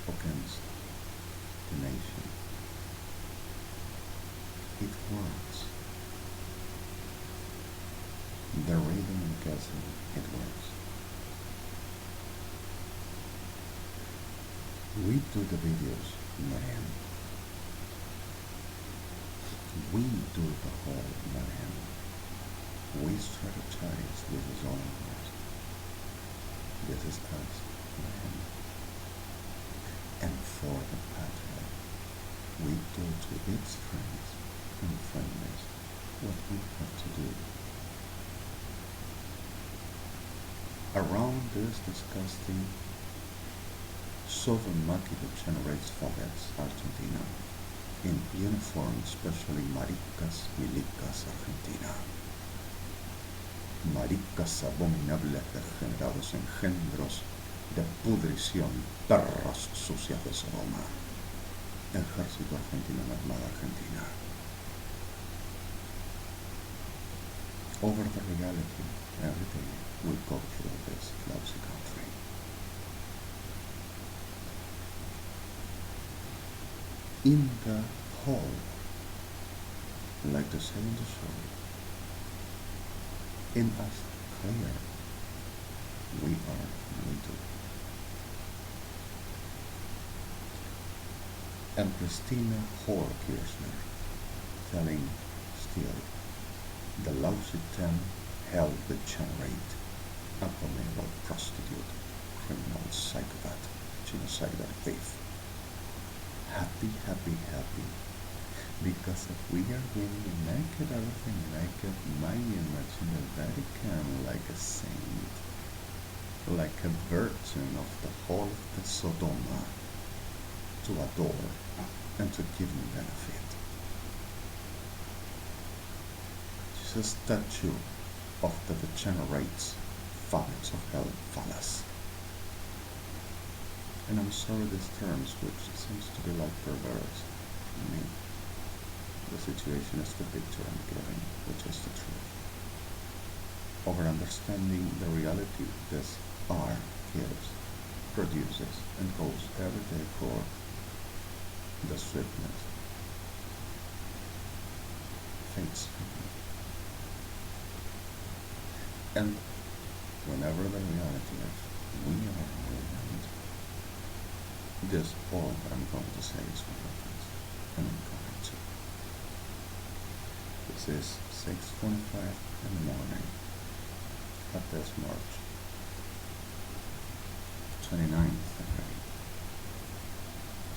against the nation. It works. The rhythm and gasoline, it works. We do the videos, man. We do the whole man. We strategize. This is all ours. This is us, man. And for the patria, we do to its friends and friendlies what we have to do. Around this disgusting southern maki that generates favelas, Argentina, in uniform, especially maricas, milicas, Argentina. Maricas abominables degenerados engendros de pudrición, perras sucias de Sodoma. Ejército argentino en la Armada Argentina. Over the reality, every day we go through this lousy country. In the whole, like they say in the show, in us clear, we are little. And Christina Hohr-Kirchner telling still the lousy 10 hell degenerate, abominable prostitute, criminal psychopath, genocidal thief. Happy, happy, happy. Because if we are winning naked, everything naked, my image in the Vatican like a saint, like a virgin of the whole of the Sodoma, to adore and to give him benefit. She's a statue of the degenerates, fathers of hell, phallus. And I'm sorry these terms, which seems to be like perverse. I mean, the situation is the picture I'm giving, which is the truth. Over understanding the reality this art gives, produces, and goes every day for the swiftness, fades from me. And whenever the reality is, we are around, this all that I'm going to say is for reference, and I'm going to. This is 6:25 in the morning at this March 29th February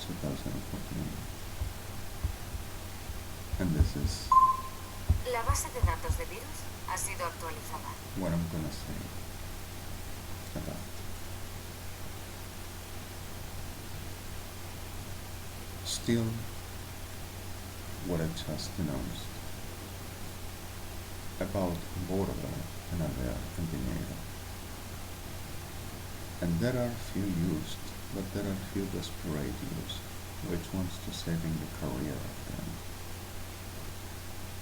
2014. And this is La base de datos de virus ha sido actualizada. what I'm gonna say about still what I just announced about Borda and Avea and Dinero. And there are few used, but there are few desperate used, which wants to saving the career of them.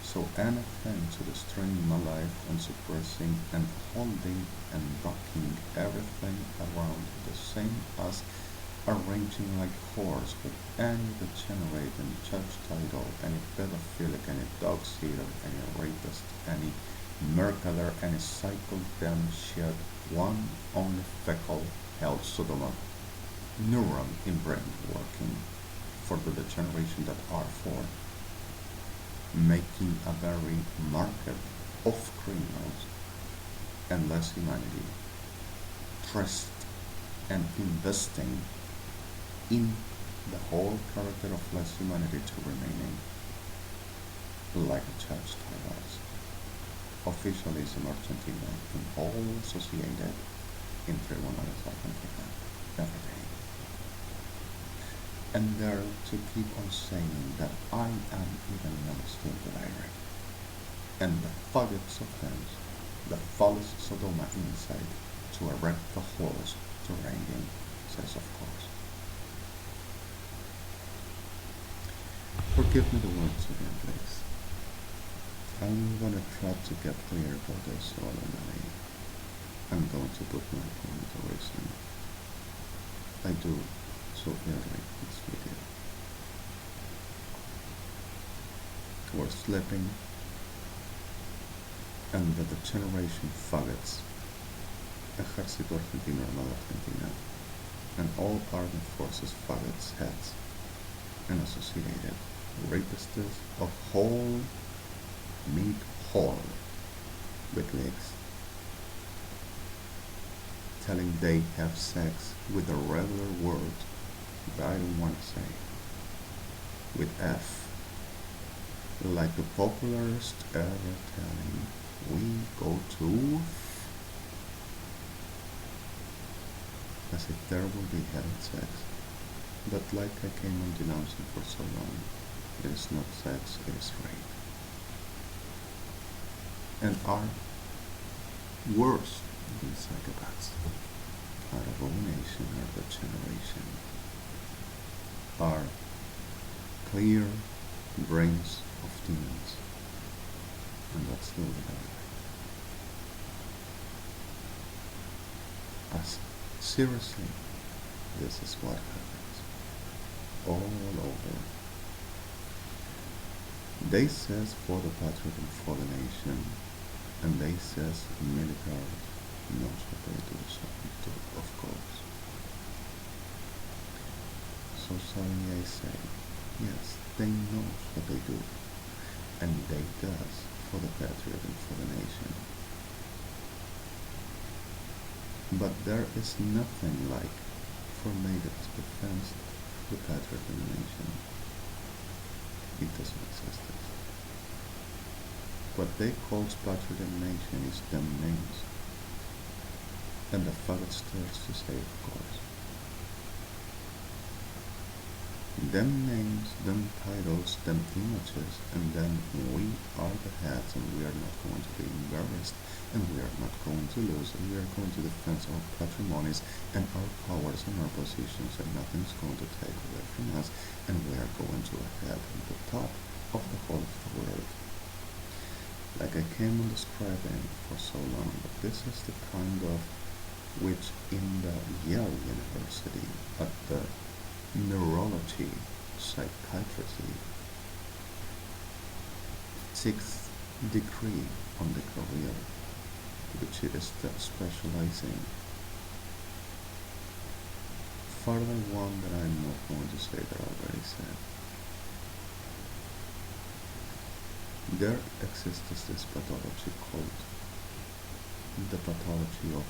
So anything to destroying my life and suppressing and holding and blocking everything around the same as arranging like horse with any degenerate and judge title, any pedophilic, any dog eater, any rapist, any murderer, any cycle damn shit, one only fecal hell Sodoma neuron in brain working for the degeneration that are for making a very market of criminals and less humanity, trust and investing in the whole character of less humanity to remaining like a church was. Officialism Argentina in all associated in tribunales Argentina every day. And there to keep on saying that I am even now still delirious. And the faggots of them, the false Sodoma inside to erect the horse to reign, says of course. Forgive me the words again, please. I'm gonna try to get clear about this all in the way. I'm going to put my point of reason. I do so early in this video. We're sleeping, and the generation faggots, Ejército Argentino Armada Argentina, and all armed forces faggots heads, and associated rapists of whole meat whole with legs, telling they have sex with a regular word that I don't want to say, with F, like the popularist ever telling we go to, as if there will be having sex, but like I came on denouncing for so long, it is not sex, it is rape. And are worse than psychopaths, are abomination, are the generation, are clear brains of demons, and that's the way. As seriously, this is what happens all over. They says for the patriot and for the nation, and they says military knows what they do, something too, of course. So suddenly I say, yes, they know what they do, and they does for the patriot and for the nation. But there is nothing like for natives defense the patriot and the nation. It doesn't exist. What they call patriot and nation is them names, and the faggot starts to say, of course. Them names, them titles, them images, and then we are the heads, and we are not going to be embarrassed, and we are not going to lose, and we are going to defend our patrimonies and our powers and our positions, and nothing's going to take away from us, and we are going to head on the top of the whole of the world. Like I came on describing for so long, but this is the kind of which in the Yale University at the neurology, psychiatry, 6th degree on the career, which it is specializing. Further one that I'm not going to say that I already said. There exists this pathology called the pathology of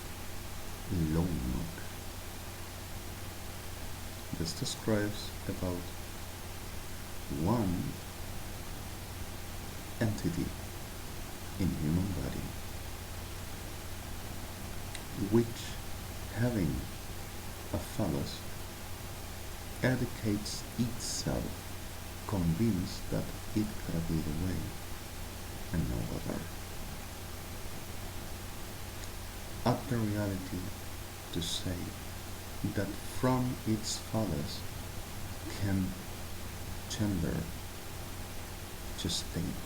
lone. This describes about one entity in human body which, having a phallus, educates itself, convinced that it can be the way and no other. At the reality to say that from its phallus can gender gestate,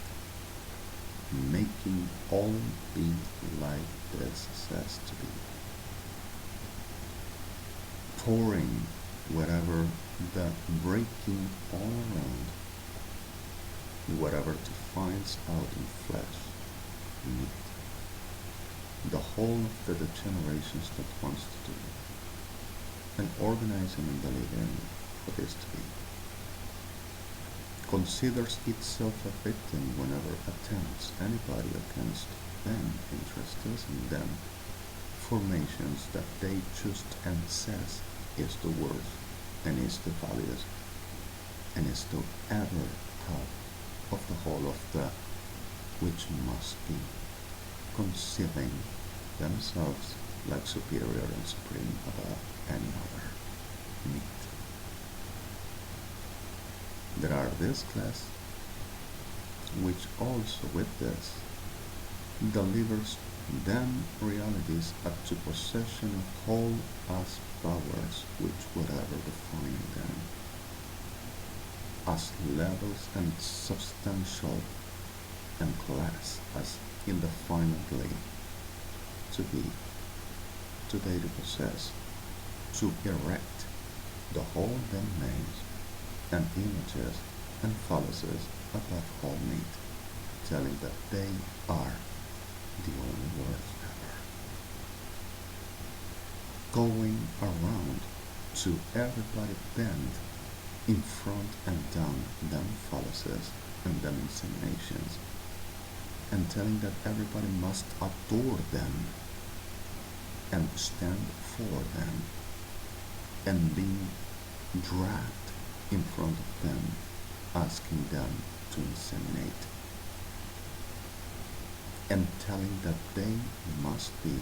making all be like this says to be, pouring whatever the breaking all around, whatever to finds out in flesh, meat, the whole of the degenerations that wants to do, and organizing and delivering for this to be, considers itself a victim whenever attempts anybody against them, interests in them, formations that they choose and says is the worth and is the values and is the ever top of the whole of the which must be conceiving themselves like superior and supreme above any other meat. There are this class which also with this delivers them realities up to possession of whole as powers which whatever defining them as levels and substantial and class as indefinitely to be, today to possess, to erect, the whole them names and images and fallacies about whole meat, telling that they are the only words ever. Going around to everybody bend in front and down them fallacies and them insinuations, and telling that everybody must adore them and stand for them, and being dragged in front of them, asking them to inseminate, and telling that they must be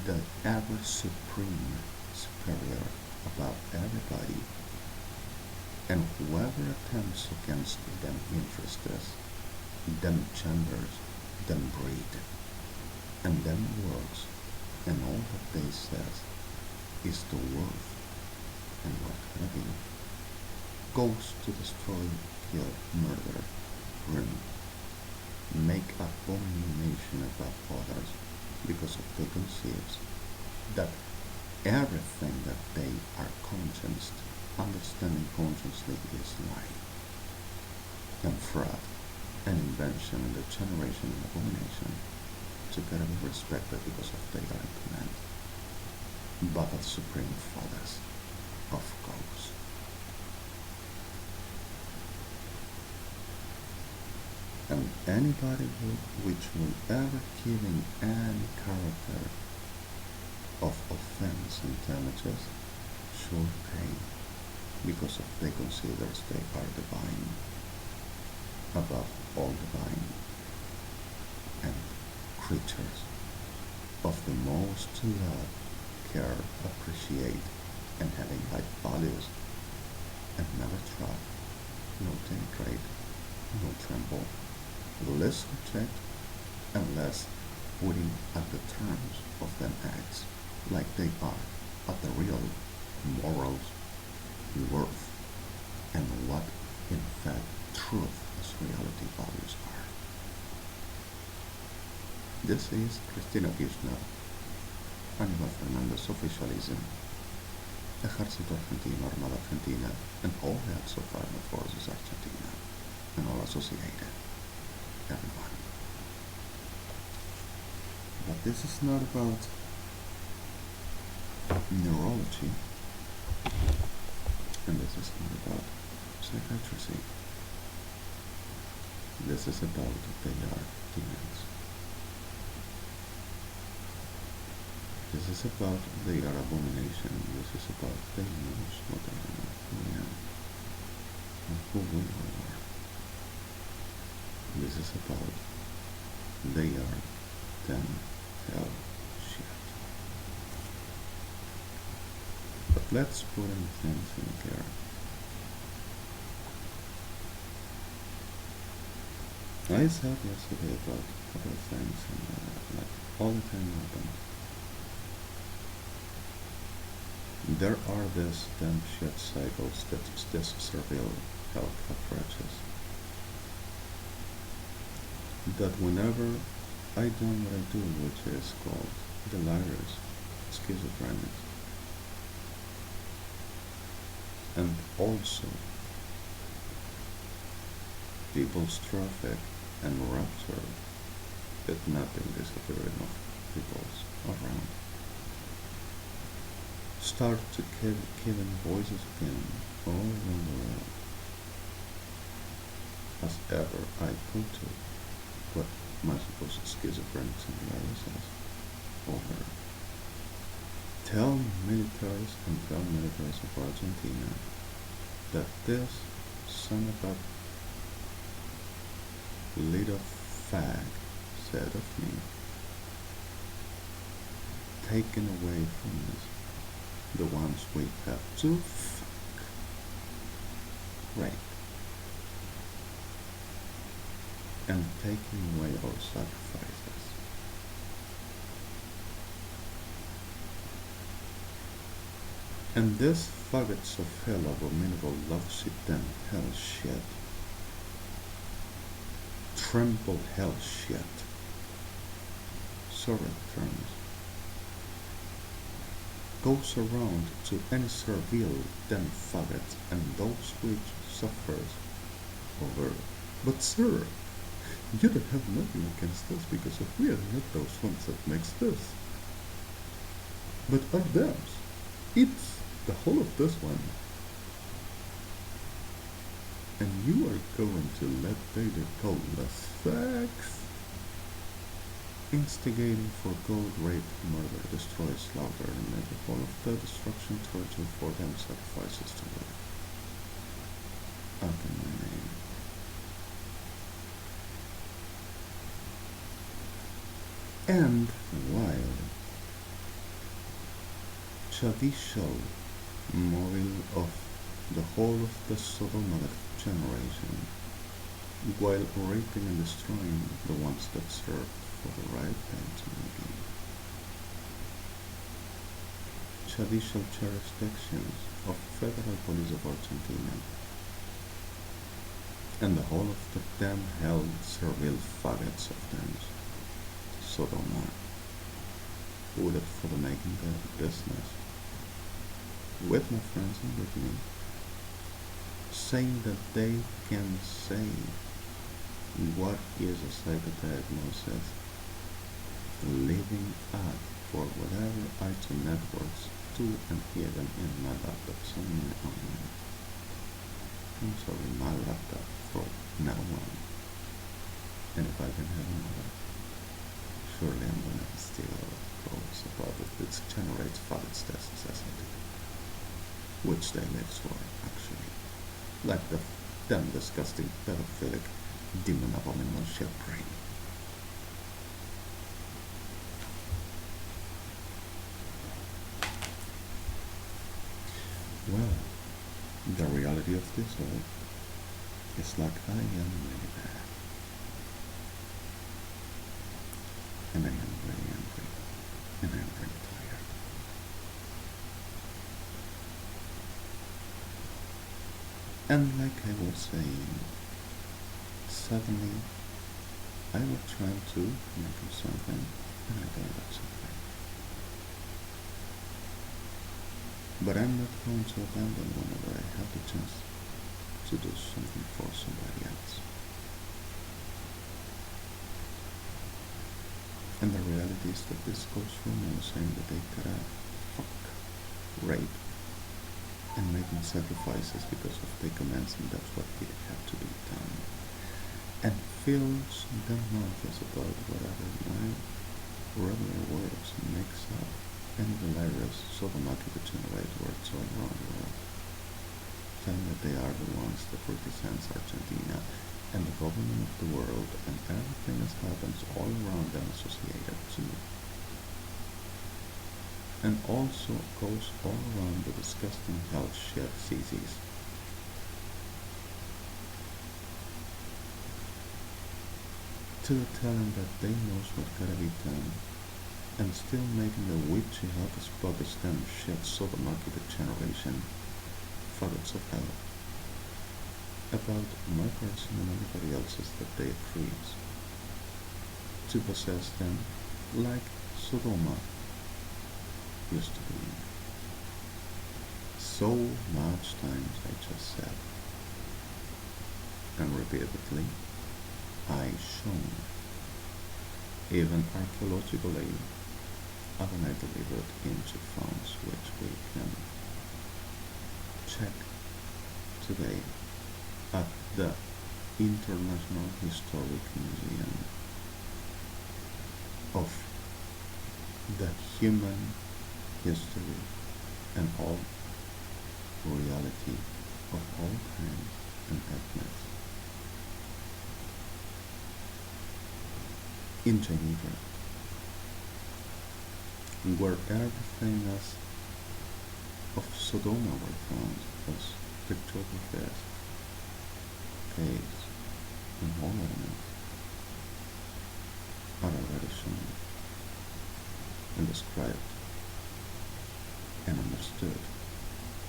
the ever supreme superior above everybody, and whoever attempts against them interests, them genders, them breed, and them works, and all that they says is the worth and what having goes to destroy, kill, murder, ruin, make abomination above others, because of they conceives that everything that they are conscienced, understanding consciously is lie, and fraud, and invention, and the generation and abomination, together be respected because of they are in command, but as supreme fathers of gods. And anybody which will ever giving any character of offense and damages should pay, because of they considers they are divine, above all divine, and creatures of the most to love, care, appreciate, and having like values, and never trust, no denigrate, no tremble, less reject, and less putting at the terms of them acts like they are at the real morals, worth, and what in fact truth as reality values are. This is Cristina Kirchner, Aníbal Fernández Officialism, Ejército Argentino, Armada Argentina, and all the acts of Armed Forces Argentina, and all associated, everyone. But this is not about neurology, and this is not about psychiatry. This is about they are demons. This is about they are abomination. This is about they knows what they are, who we are, and who we are. This is about they are them hell shit. But let's put in things in here. I said yesterday about a couple of things, and like all the time happened. There are these damn shit cycles that this surveil health approaches. That whenever I do what I do, which is called delirious schizophrenic, and also people's traffic and rapture, that nothing disappearing of people's around, start to giving voices again all around the world, as ever I put to what my supposed schizophrenics and viruses over. Tell militaries and tell militaries of Argentina that this son of a little fag said of me, taken away from us the ones we have to fuck, rape, and taking away our sacrifices. And this faggots of hell, abominable lousy damn hell shit, tremble hell shit, sorry terms, goes around to any servile then faggot and those which suffers over. But sir, you don't have nothing against us because if we are not those ones that makes this. But are them's. It's the whole of this one. And you are going to let Vader call us facts? Instigating for gold, rape, murder, destroy, slaughter, and make all of the destruction, torture, for them sacrifices to God. Up in my name. And while judicial moral of the whole of the Sodomite generation, while raping and destroying the ones that served for the right thing to be, judicial jurisdictions of Federal Police of Argentina, and the whole of the damn hell servile faggots of them, Sodoma, would it for the making their business, with my friends and with me, saying that they can say what is a psychodiagnosis, living up for whatever IT networks to and even in my laptop, so I'm sorry, my laptop for now on. And if I can have another, surely I'm gonna steal those about it, which generates faggots necessity, which they live for, actually. Like the damn disgusting pedophilic demon abominable shit brain. Well, the reality of this all is like I am really bad. And I am really angry. And I am really tired. And like I was saying, suddenly I was trying to make something and I gave up something. But I'm not going to abandon whenever I have the chance to do something for somebody else. And the reality is that this goes from saying that they gotta fuck, rape, and making sacrifices because of their commands, and that's what did have to be done. And fills their mouths about whatever my regular words makes up and hilarious sodomite to generate words all around the world, saying that they are the ones that represents Argentina and the government of the world and everything that happens all around them associated to. And also goes all around the disgusting hell shit feces. To telling that they knows what gotta be done, and still making the witchy hocus pocus damn shit sodomite generation faggots of hell about my person and everybody else's that they treat to possess them like Sodoma used to be. So much times I just said, and repeatedly I shown, even archaeologically, haven't I delivered into funds which we can check today at the International Historic Museum of the human history and all reality of all kinds and ethnics in Geneva, where everything as of Sodoma were found as pictographies, caves, and all elements are already shown and described and understood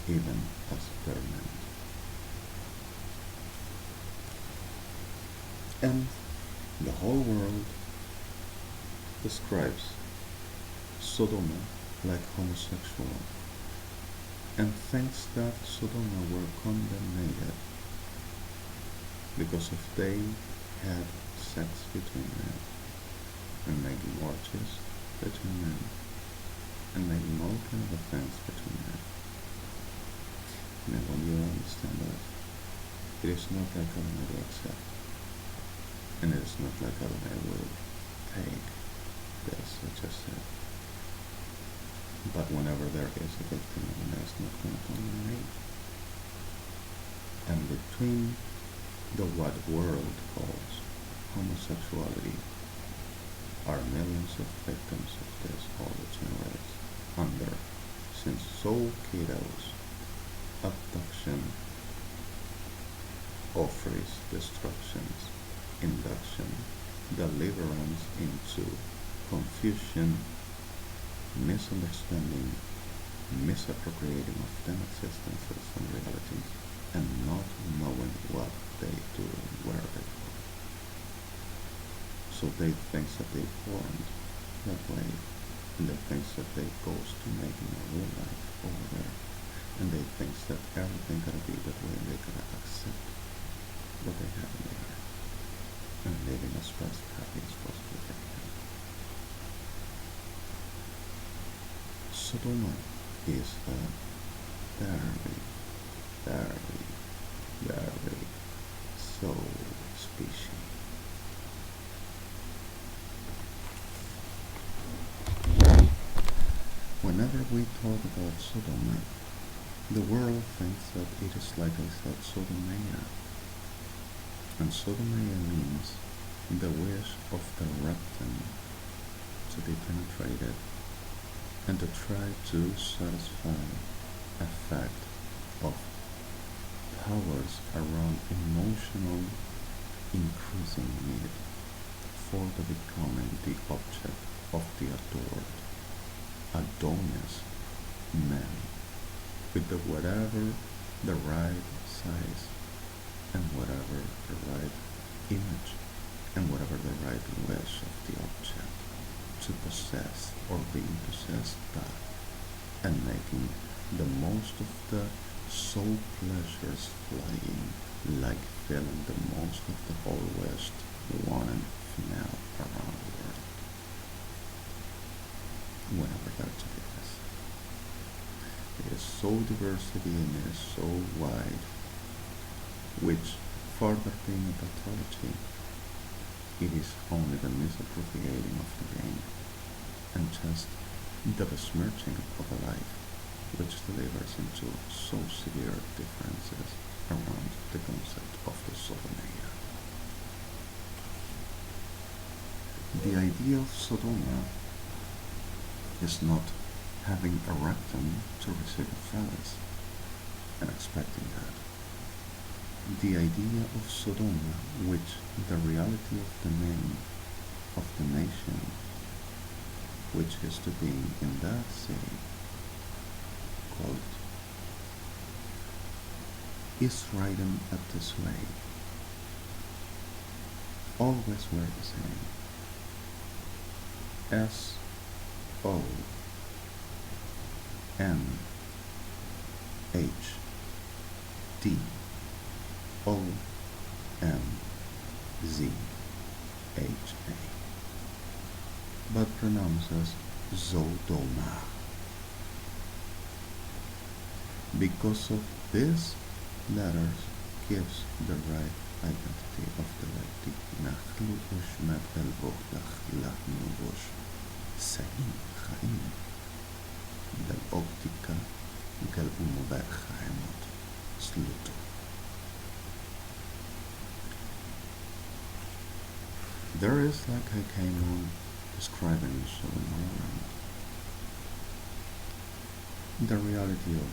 even as permanent. And the whole world describes Sodoma like homosexual, and thinks that Sodom were condemned because if they had sex between men and making orgies between men and making all kind of things between men. And when you understand that, it is not like Adonai will accept, and it is not like Adonai will take this, I just said. But whenever there is a victim, Adonai is not going to condemn. And between the what world calls homosexuality are millions of victims of this all the generates under since soul kiddos, abduction, offers, destructions, induction, deliverance into confusion, misunderstanding, misappropriating of them existences and realities, and not knowing what they do and where they go. So they think that they formed that way, and they think that they goes to making a real life over there, and they think that everything gotta be that way, and they gotta accept what they have in there, and living as best happy as possible they can. Sodoma is a very soul species. Whenever we talk about Sodoma, the world thinks that it is, like I said, Sodomia. And Sodomia means the wish of the reptile to be penetrated and to try to satisfy a fact of powers around emotional increasing need for the becoming the object of the adored Adonis man with the whatever the right size and whatever the right image and whatever the right wish of the object to possess or being possessed by, and making the most of the soul pleasures flying, like feeling the most of the whole West wanting female around the world. Whenever that topic is. It is so diversity and it is so wide, which further being a pathology, it is only the misappropriating of the game and just the besmirching of a life, which delivers into so severe differences around the concept of the Sodomia. The idea of Sodoma is not having a rectum to receive a phallus and expecting that. The idea of Sodoma, which the reality of the name of the nation, which is to be in that city, called, is written at this way. Always were the same. SONHDOMZHA, but pronounces Zodoma. Because of these letters gives the right identity of the BLYTT. Nachlu ushmet elvochtach lachnu ush Sa'im Chaim del Optica Gal Umubek Chaimot Sluto. There is, like I came on describing Sodom, the reality of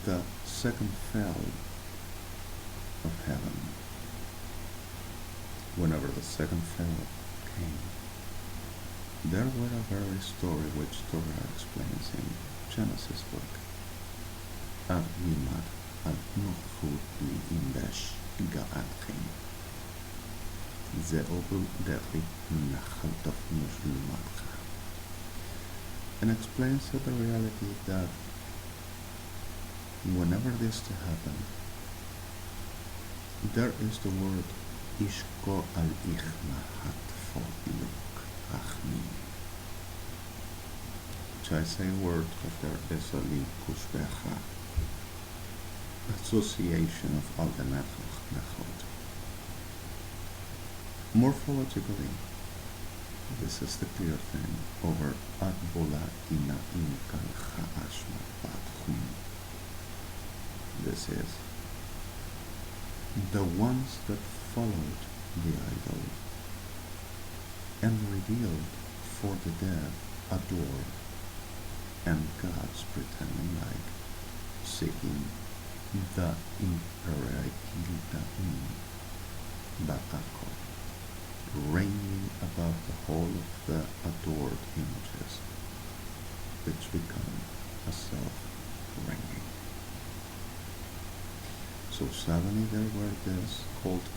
the second fall of heaven. Whenever the second fall came, there were a very story which Torah explains in Genesis book. Ad yimad ad nochut li imbesh ga'atchem. Ze obu dechi nachal tafnush lumatcha. and explains the reality that whenever this to happen, there is the word Ishko al Ichna Hatfo Iluk Achmi, which I say a word, but there is a Likushbecha, association of al Nechot. Morphologically, this is the clear thing over Adbola Ina Inkal Ha'ashma Batchum. This is the ones that followed the idol and revealed for the dead adore, and gods pretending like seeking the Imperakildaim Ba'ako, reigning above the whole of the adored images, which become a self-reigning. So suddenly there were this called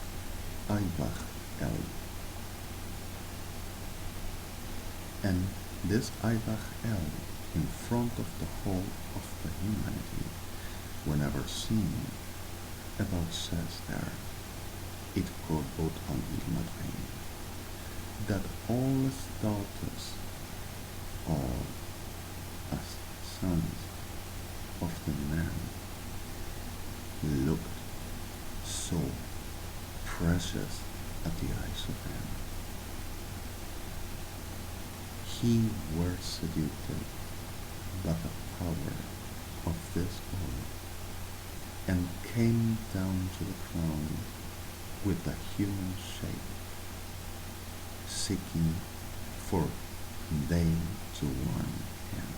Aibach El. And this Aibach El, in front of the whole of the humanity, whenever seen, about says there, it could both on Ilmadrein, that all as daughters, all as sons of the man, looked so precious at the eyes of him. He were seduced by the power of this all, and came down to the crown with a human shape, seeking for they to warn him.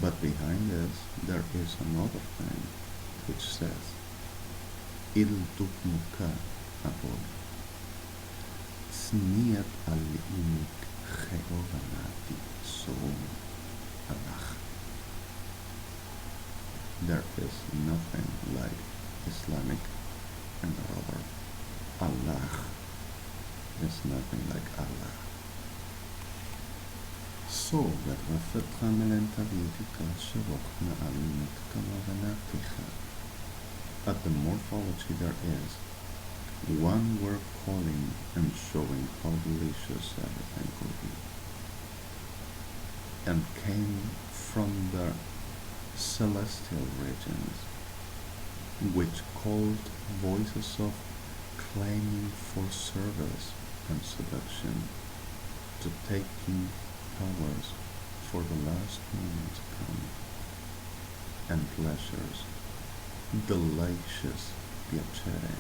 But behind this, there is another thing which says, Il tukmuka abod, sniat al-imik cheovanati soum alach. There is nothing like Islamic and rather Allah is nothing like Allah. So that רפתך מלנטריתיקה שרוכנה עלימת כמה ונתיכה. At the morphology there is one word calling and showing how delicious everything could be, and came from the celestial regions, which called voices of claiming for service and seduction, to taking powers for the last moment to come, and pleasures, delicious piacere,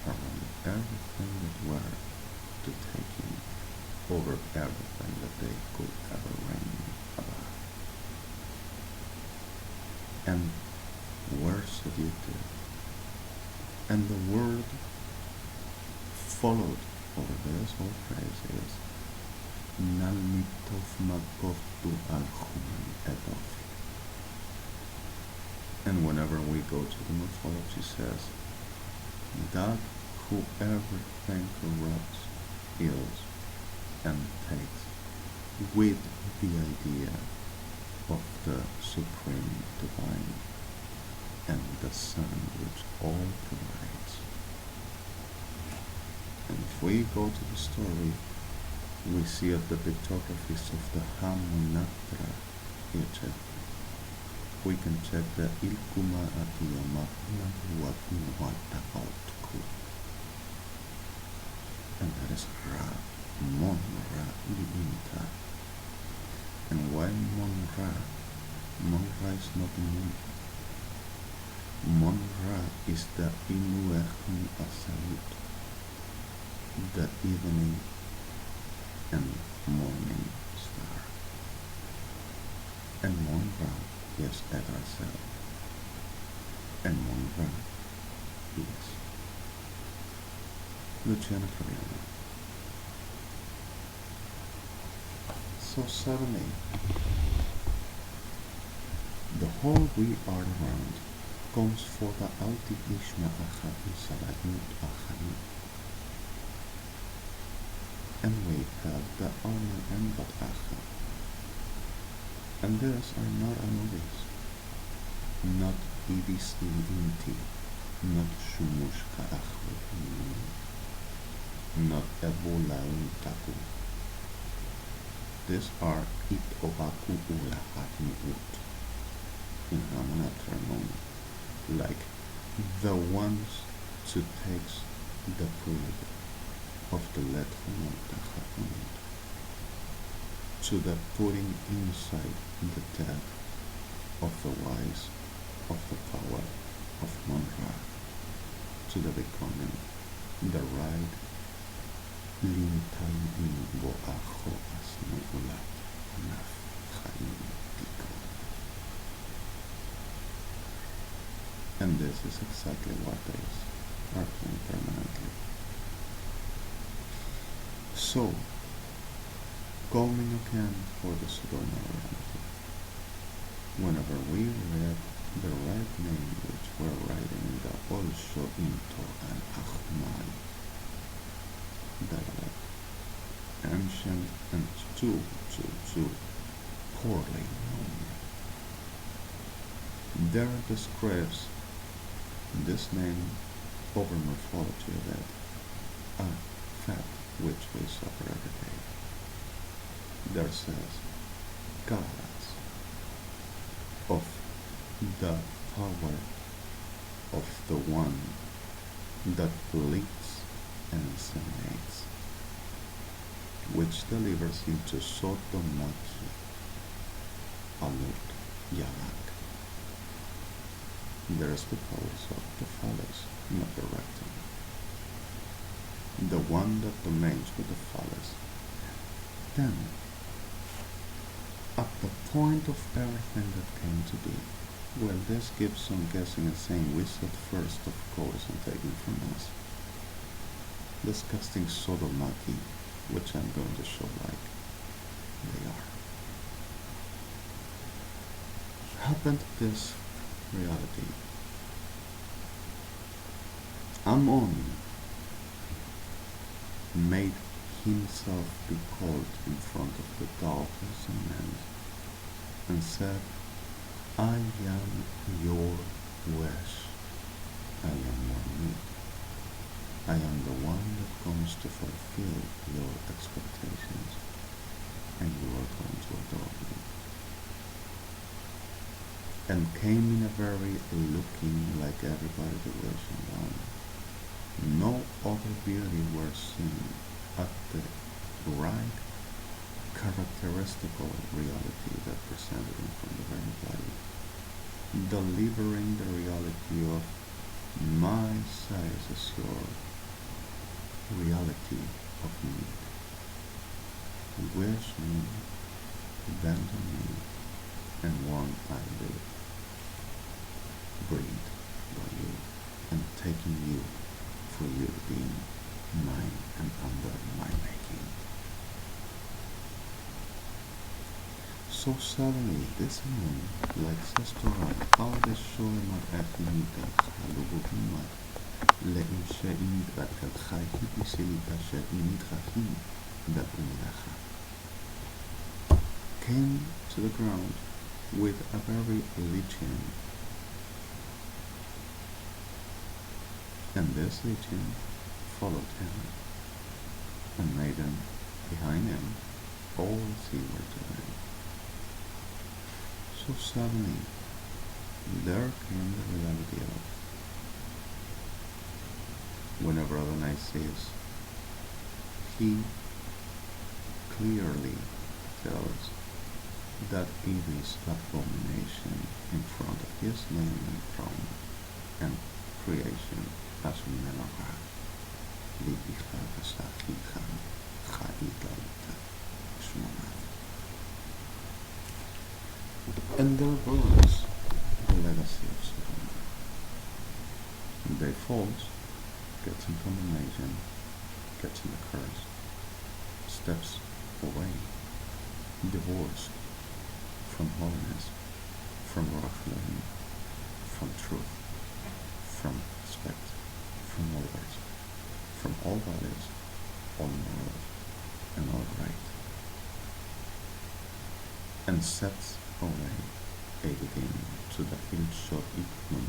around everything that were to taking over everything that they could ever reign about, and were seduced, and the word followed over this whole phrase is Nalmitov Makovtu al-Human Edof. And whenever we go to the morphology says that whoever thing corrupts, ills, and takes with the idea of the Supreme Divine and the Sun which all provides. And if we go to the story, we see at the pictographies of the Hamunatra Egypt. We can check the Ilkuma Atiyama Nahuatnuatautku. And that is Ra, Mon Ra Liinta. And why Mon Ra? Mon Ra is not moon. Mon Ra is the Inuechni Asalut, the evening and morning star. And Mon Ra is Edrasel. And Mon Ra is Luciana Fabiana. So suddenly, the whole we are around comes for the Alti Ishma Achadi Saladut Achadi. and we have the Oma and Batacha. And these are not Anuris, not Ibis Inti, not Shumush Ka'achwe, not Ebola Untaku. These are Itobaku Ula Atmiut in Hamanatranum, like the ones to take the food of the letron to the putting inside the dead of the wise of the power of Monra, to the becoming the right Lintayin Boacho Asnuula Naf Chaim Tiko. And this is exactly what they are doing permanently. So, coming again for the Sodoma reality, whenever we read the right name which we're writing in the also into an Achmai dialect, ancient and too poorly known, there describes this name over morphology that a fact which we suffer every day. There says gods of the power of the one that bleeds and inseminates, which delivers into Sotomaki, Alut, Yalak. There is the powers of the phallus, not the rectum. The one that domains with the phallus. Then, at the point of everything that came to be, well, this gives some guessing and saying we said first, of course, and taken from us, disgusting Sodomaki, which I'm going to show like they are. Happened this reality. Ammon made himself be called in front of the daughters and men, and said, I am your wish, I am your meat, I am the one that comes to fulfill your expectations, and you are going to adore me. And came in a very looking like everybody the wishing one. No other beauty were seen at the right characteristical reality that presented in front of everybody, delivering the reality of my size is your reality of me. Wish me, bend on me, and one I live, breed by you, and taking you for you being mine and under my making. So suddenly this moon, like says Torah, all this Sholem Achinita, Halubuhima, Le'im She'im Batel Chayhi Bisilita She'im Chachim, Be'umilacha, came to the ground with a very legion. And this legion followed him, and made him behind him all as he were doing. So suddenly there came the reality of whenever Adonai says, he clearly tells that it is abomination in front of his name and throne and creation as a menorah. And there goes the legacy of Sodom. They falls, gets in condemnation, gets in the curse, steps away, divorced from holiness, from Rachel, from truth, from respect, from others, from all values, all morals, and alright, and sets away even to the ilcho ibn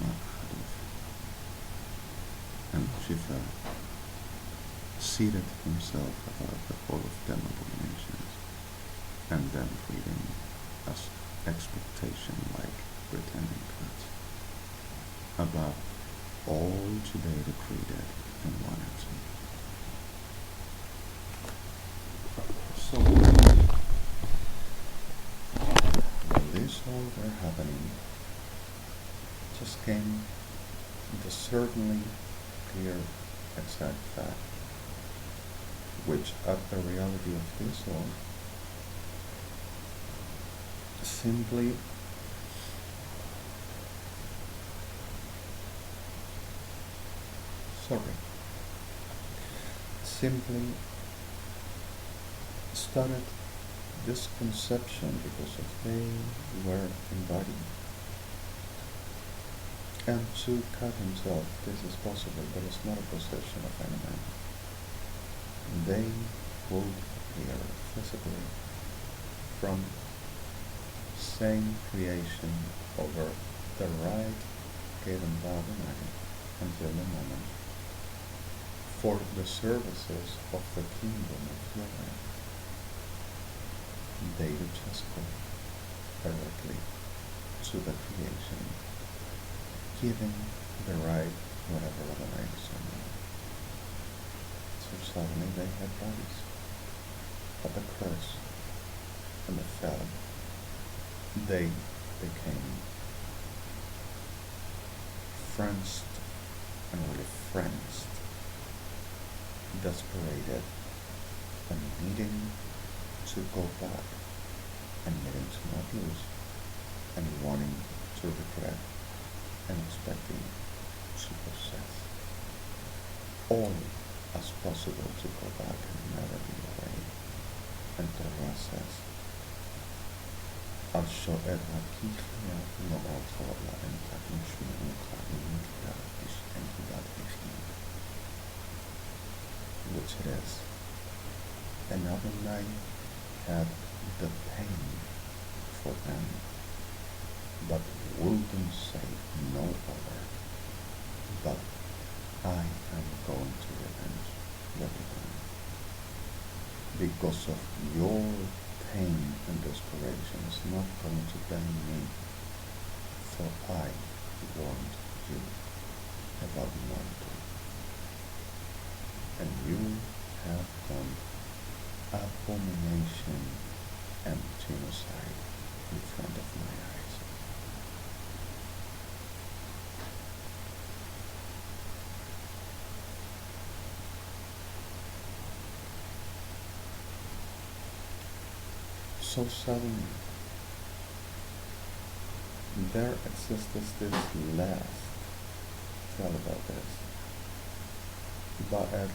and Shiva seated himself above the whole of them abominations, and then reading as expectation like pretending that above all today decreed and wanted to. So while this all were happening, just came the certainly clear exact fact, which at the reality of this all simply simply started this conception because of they were embodied. And to cut himself, this is possible, but it's not a possession of any man. They would appear physically from same creation over the right given by the man until the moment for the services of the kingdom of Yahweh. They would just go directly to the creation, giving the right whatever the names are. So suddenly they had bodies, but the curse and the fell, they became friends and really friends, desperated and needing to go back and needing to not lose and wanting to regret and expecting to possess all as possible to go back and never be away. And Torah says, השואל הכיחיה לא עבור להם תקים שמעו חיים נקודת החיים, which it is. And Adonai had the pain for them, but wouldn't say no other, but I am going to revenge what you done. Because of your pain and desperation is not going to bend me, for I warned you about murder, and you have done abomination and genocide in front of my eyes. So suddenly, there existed this last, tell about this, Ba'er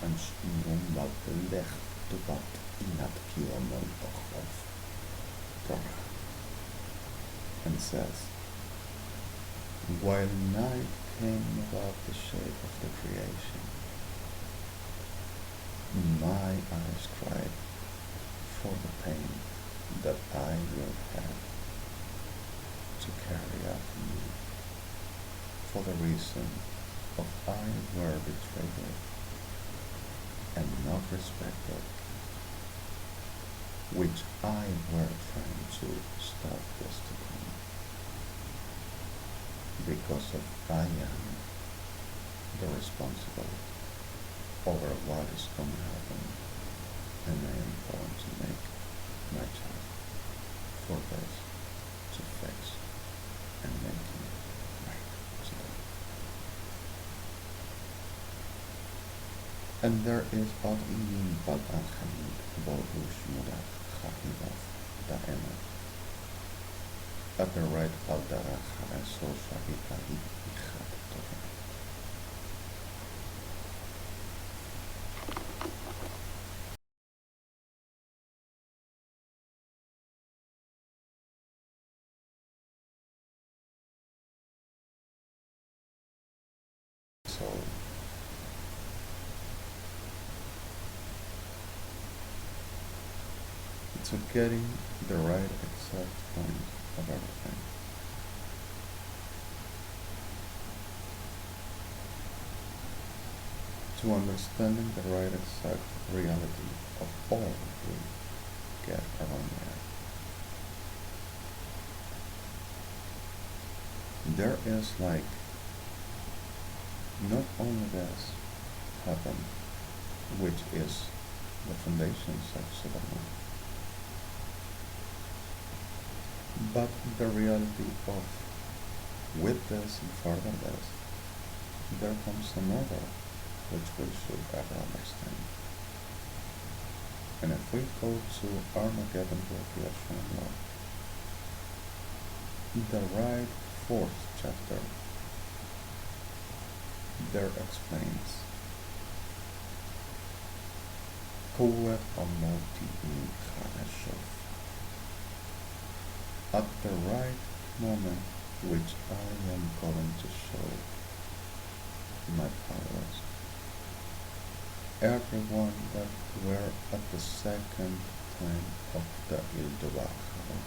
and Shimon Baltelech to Bat Inat Kiomel Tochov Torah, and says, while night came above the shape of the creation, my eyes cried for the pain that I will have to carry out you, for the reason of I were betrayed and not respected, which I were trying to stop this to come, because of I am the responsible over what is going to happen, and I am going to make my child for this to fix and make it right today. And there is Bad Inim Bad Al-Hamid Bodush Mudat Chahidav Da'ema at the right Al-Dara Charaso Shahitahi Ichat Torah. So to getting the right exact point of everything. To understanding the right exact reality of all we get around there. There is like not only this happen, which is the foundations of Superman, but the reality of with this and further this, there comes another which we should ever understand. And if we go to Armageddon Recreation Law, the right fourth chapter, there explains قوة الموت خرجت at the right moment which I am going to show my powers. Everyone that were at the second time of the Ildobacharot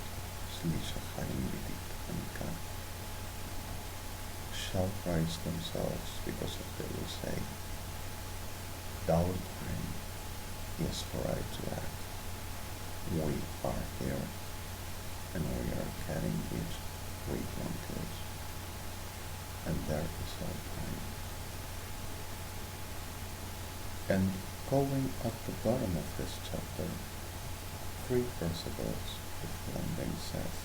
shall rise themselves because of they will say, "Our time is right to act. We are here and we are getting each we want to reach. And there is our time." And going at the bottom of this chapter, 3 principles of landing says,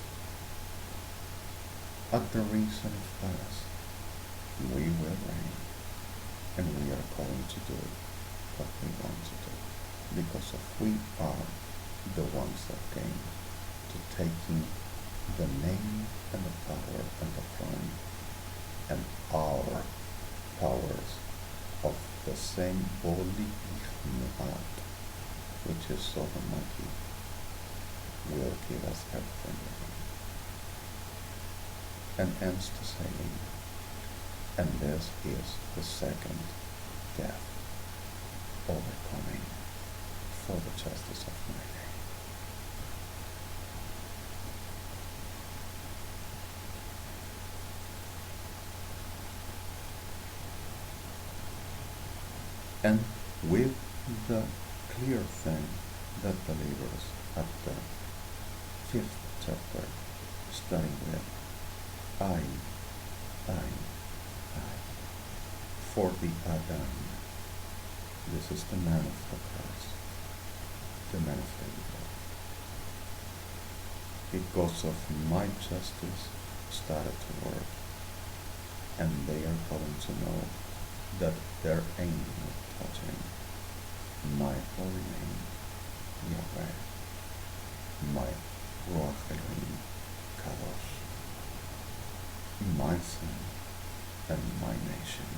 at the reason of past, we will reign, and we are going to do what we want to do, because of we are the ones that came to taking the name and the power and the throne, and our powers of the same BLYTT, which is so mighty, will give us everything we want. And ends the saying, and this is the second death, overcoming for the justice of my name. And with the clear thing that delivers at the 5th chapter, starting with I, for the Adam. This is the man of the cross, the man of the evil. Because of my justice started to work, and they are going to know that there ain't no touching my holy name, Yahweh, my Ruach Elohim, Kadosh, my son and my nation,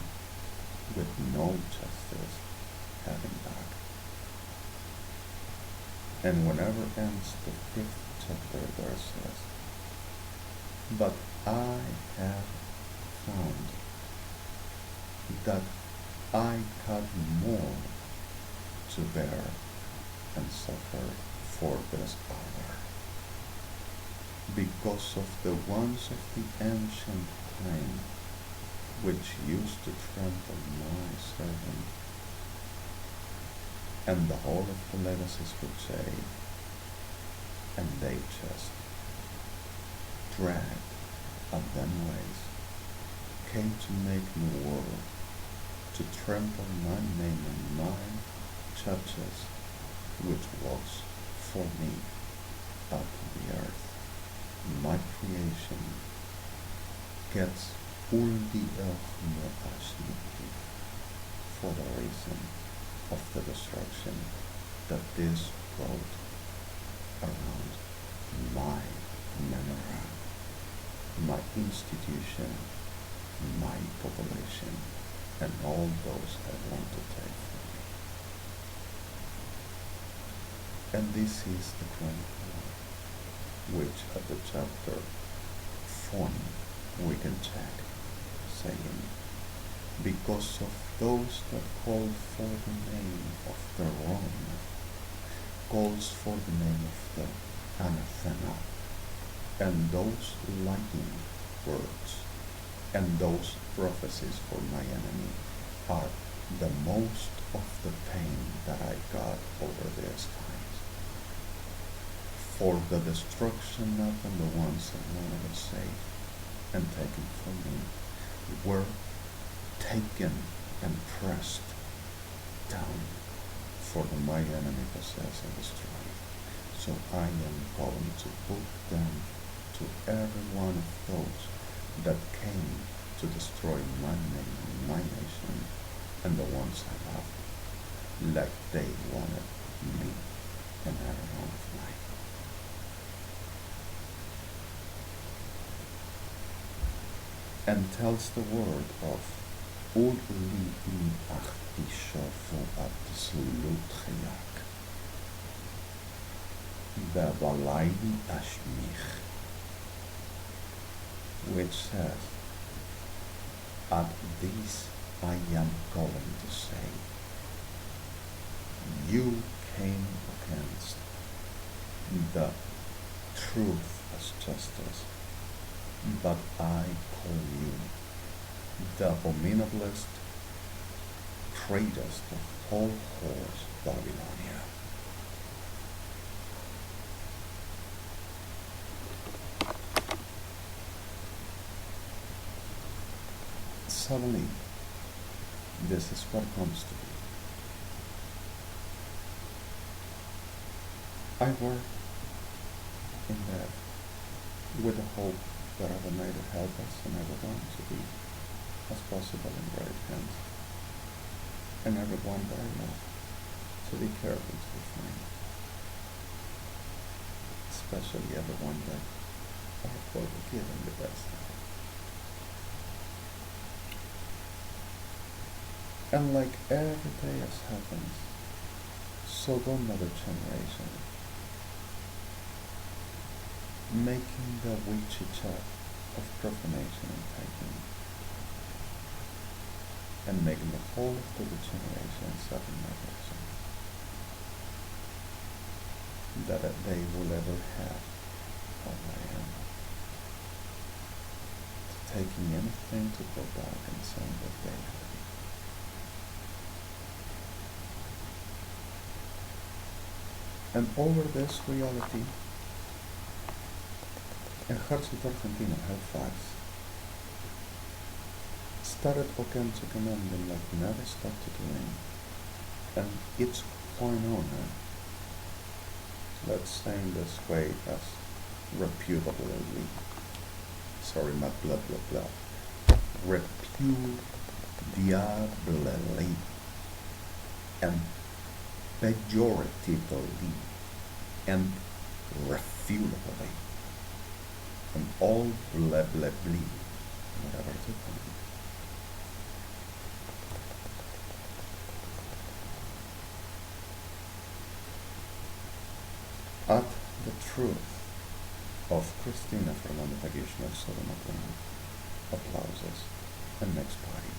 with no justice having back. And whenever ends the 5th chapter, there says, but I have found that I got more to bear and suffer for this hour, because of the ones of the ancient time which used to trample my servant. And the whole of the legacies would say, and they just dragged at them ways, came to make me war, to trample my name and my churches, which was for me up the earth. My creation gets uldi for the reason of the destruction that this brought around my menorah, my institution, my population, and all those I want to take from me. And this is the chronicle, which at the chapter 1 we can check, saying, because of those that call for the name of the Rome, calls for the name of the anathema, and those lying words and those prophecies for my enemy are the most of the pain that I got over these times. For the destruction of the ones that wanted to save and taken from me were taken and pressed down, for the my enemy possess and destroy. So I am going to put them to every one of those that came to destroy my name, my nation, and the ones I love, like they wanted me and every one of mine. And tells the word of Ul li ach ishavu at slutchiak, the Balaidi Ashmich, which says, at this I am going to say, you came against the truth as justice, but I call you the abominablest, greatest of all whores, Babylonia. Suddenly, this is what comes to be. I work in bed with the hope that I may help us and everyone to be as possible in right hands, and everyone that I love to be careful to be fine, especially everyone that are for giving the best. And like every day as happens, so go another generation, making the witchy chat of profanation and pagan, and making the whole of the generation seven negation that they will ever have of I am, taking anything to go back and saying what they have. And over this reality, Ejército Argentina, Hellfires, started again to command them like never stopped doing, and it's going on now. Let's say in this way as reputably, sorry, not blah blah blah, repudiably and pejoratively and refutably and all blah blah blah, whatever it's called. At the truth of Christina Fernanda Taguishner Sodomaplan applauses and makes party.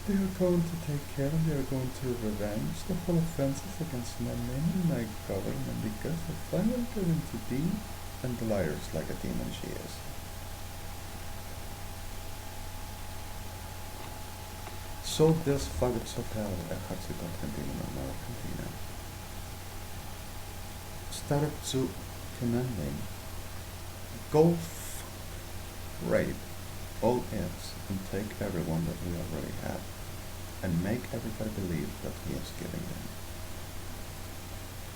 They are going to take care and they are going to revenge the whole offenses against my name and my government because the final going to be and the liars like a demon she is. So this faggots of hell, Ejército Argentino and Argentina, started to commanding go rape all ends and take everyone that we already have and make everybody believe that he is giving them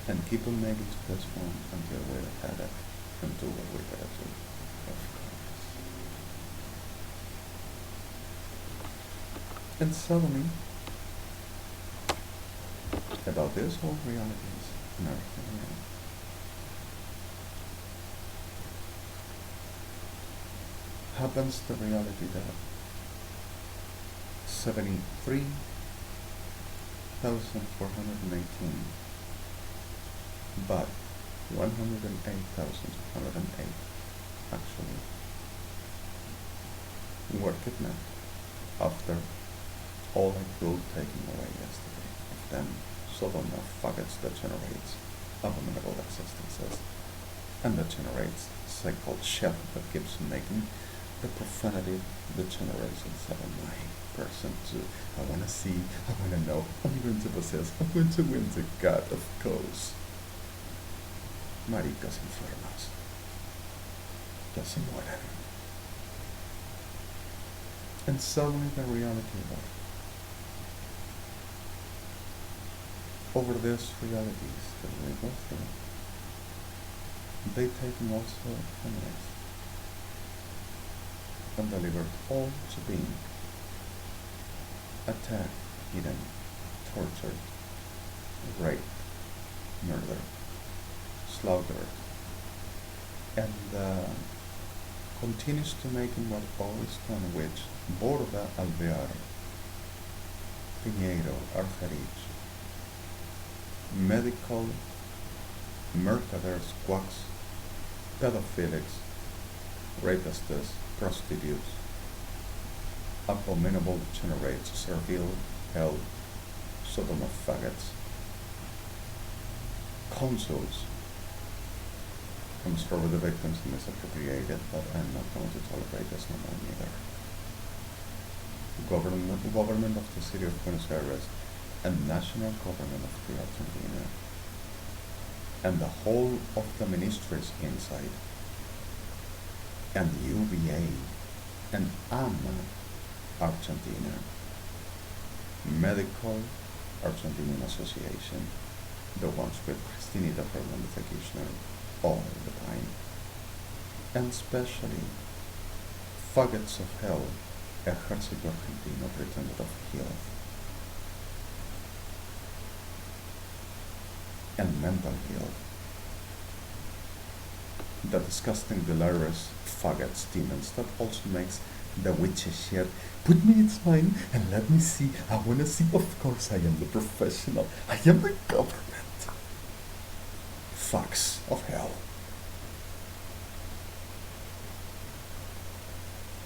and keep on making to this one until we have it and do what we gotta do, of course. And suddenly about this whole realities and everything else, happens the reality that 73,418 but 108,208 actually were kidnapped after all I could taking away yesterday of them Sodom of faggots that generates abominable existences, and that generates so-called shit that keeps making the profanity that generates inside of my person too. I wanna see, I wanna know, I'm going to possess, I'm going to win the god, of course. Maricas enfermas. Ya se mueren. And suddenly the reality of over these realities that we go through, they taken also feminists and delivered all to being attacked, eaten, tortured, raped, murdered, slaughtered, and continues to make in what always done, which Borda Alvear, Piñeiro, Argerich, medical mercaders, quacks, pedophilics, rapists, prostitutes, abominable generates, servile, hell, Sodom of faggots, consuls, comes forward the victims and misappropriated, but I'm not going to tolerate this no more neither. The government of the city of Buenos Aires and national government of the Argentina and the whole of the ministries inside and UBA and AMA Argentina, Medical Argentinian Association, the ones with Cristinita Fernandez de Kirchner all the time, and especially faggots of hell, Ejército Argentino pretended of health and mental health, the disgusting, delirious faggots, demons that also makes the witches shit. Put me in mine and let me see. I wanna see. Of course, I am the professional. I am the government. Fucks of hell.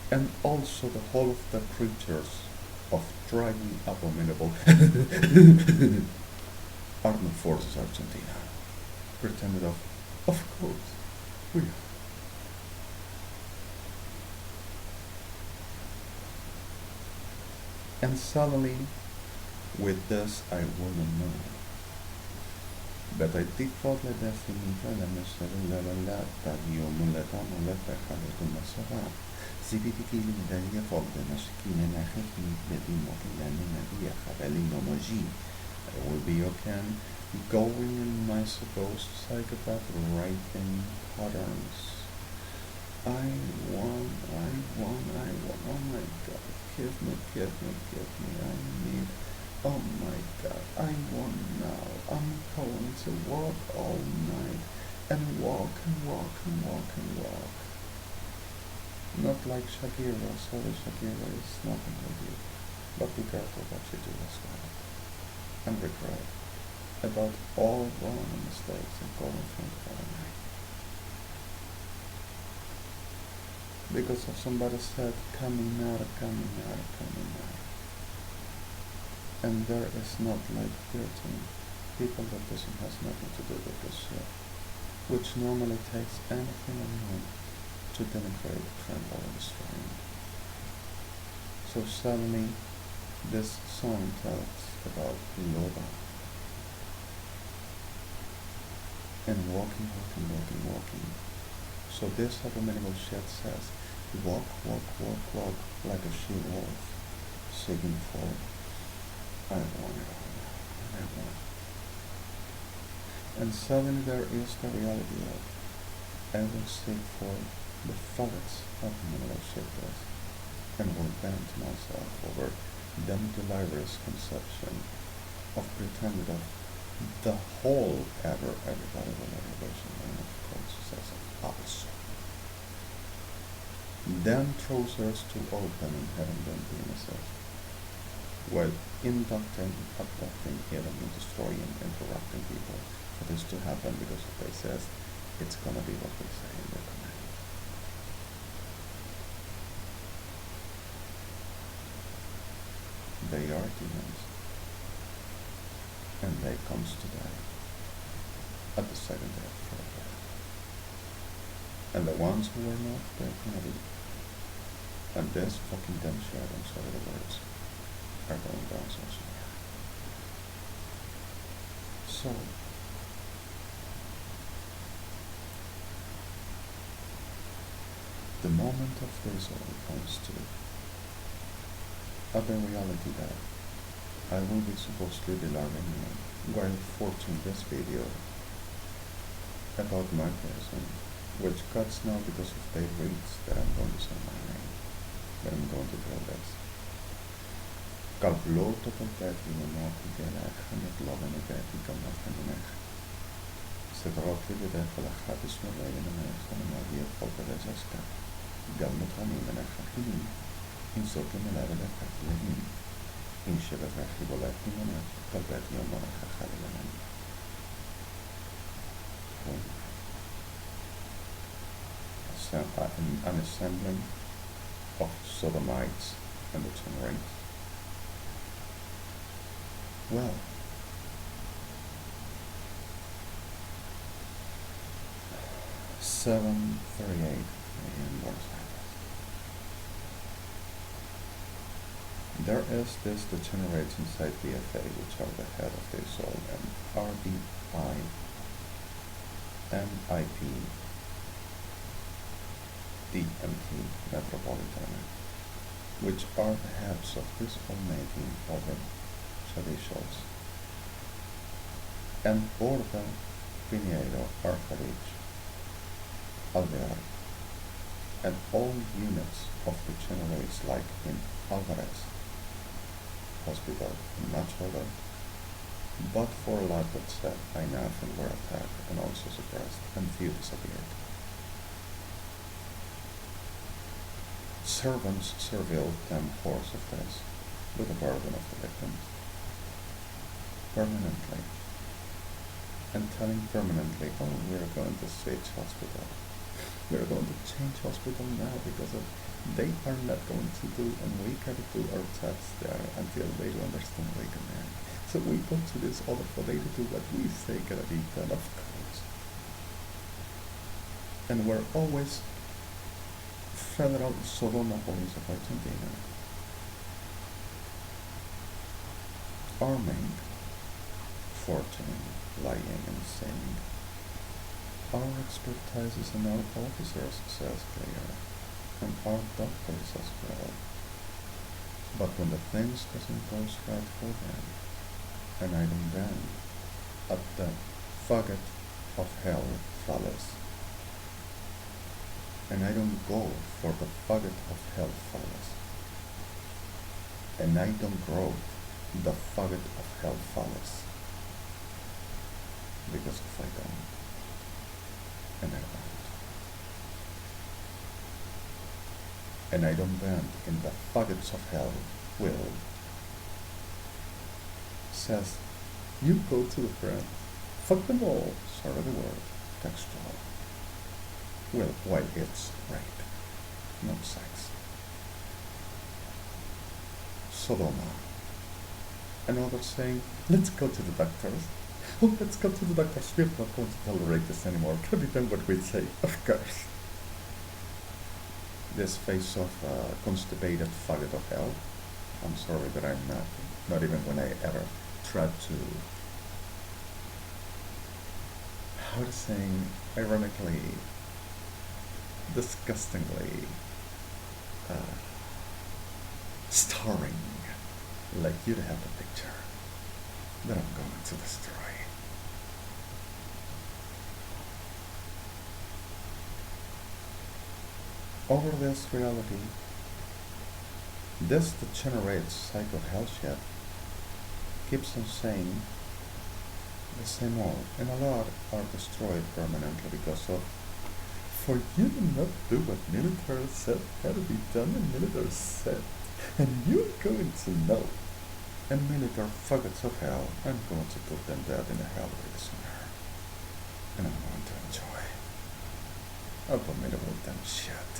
And also the whole of the creatures of dragging abominable Armed Forces Argentina pretended of course, we are. And suddenly, with this, I wouldn't know. But I did thought that the finita la mesura la tadio muleta muleta to masara. Zibitiki lidalia fog the mashkin and a hekni bedimo kilani nadia habelino moji. I will be okay going in my supposed psychopath writing patterns. I won, oh my god, give me, I need, oh my god, I won now, I'm going to walk all night, and walk. Not like Shakira, sorry Shakira, it's nothing with you, but be careful what you do as well, and regret about all wrong mistakes of going from the night. Because of somebody said caminare. And there is not like 13 people that doesn't has nothing to do with this shit, which normally takes anything alone to denigrate, trample, and destroy. So suddenly this song tells about Loba and walking. So this abominable shit says, walk like a she-wolf, seeking for, I want it all. And suddenly there is the reality of, I will seek for the faggots abominable shit does, and will bend myself over them delirious conception of pretended of the whole everybody will elevation, and of course says also. Then trousers to open and having them penises, while inducting, abducting, killing, and destroying, interrupting people for this to happen, because if they says it's gonna be what they say in their command. They are demons. and they comes to die at the second death forever. And the ones who were not, they're gonna be. And this fucking damn shit, I'm sorry the words, are going down so somewhere. So, the moment of this all comes to the reality that I will be supposedly be learning while forging this video about my person, which cuts now because of the reads that I'm going to say my name, but I'm going to tell this. Calculó totalmente y no que la hand love and bet y come up and neck. Se dropped the death of the happy small lady and a man and a dear for the disaster. Galmet on him and a happy in so can a level of happy in Shiva Hibolati and a Calbeti on Monaca Halilan. An assembling of sodomites and the ten rings. Well, $7:38 a.m. Buenos Aires. There is this degenerates inside BFA, which are the head of the soul, and RBI, MIP, DMT, Metropolitan, which are the heads of this almighty over traditions, and Borda, Pinedo, Arfarich, Alvear, and all units of the generates like in Alvarez Hospital in Machuela, but for a lot that said I nothing were attacked and also suppressed, and few disappeared. Servants surveilled them horse of this with the burden of the victims permanently, and telling permanently, oh, we're going to switch hospital, we're going to change hospital now because of they are not going to do, and we gotta do our tests there until they understand we can end. So we go to this order for they to do what we say gotta be done, of course. And we're always Federal Sodoma Police of Argentina arming, fortuning, lying and saying our expertise and our officers says clear, and our doctors as well. But when the things doesn't go right for them, and I don't then at the faggot of hell follows, and I don't go for the faggot of hell follows, and I don't grow the faggot of hell follows, because if I don't, and I won't, and I don't bend in the faggots of hell will, says, you go to the friend, fuck them all, sorry the word, textual. Well, why it's rape, not sex. Sodoma. And others saying, let's go to the doctors. Oh, let's go to the doctors. We're not going to tolerate this anymore. Can we do what we say? Of course. This face of constipated faggot of hell. I'm sorry that I'm not even when I ever tried to, how to say, ironically, disgustingly starring like you'd have the picture that I'm going to destroy. Over this reality, this degenerate psycho hell shit keeps on saying the same old, and a lot are destroyed permanently because of for you to not do what military said had to be done and military said, and you're going to know. And military faggots of hell, I'm going to put them dead in a hell really sooner. And I'm going to enjoy abominable damn shit.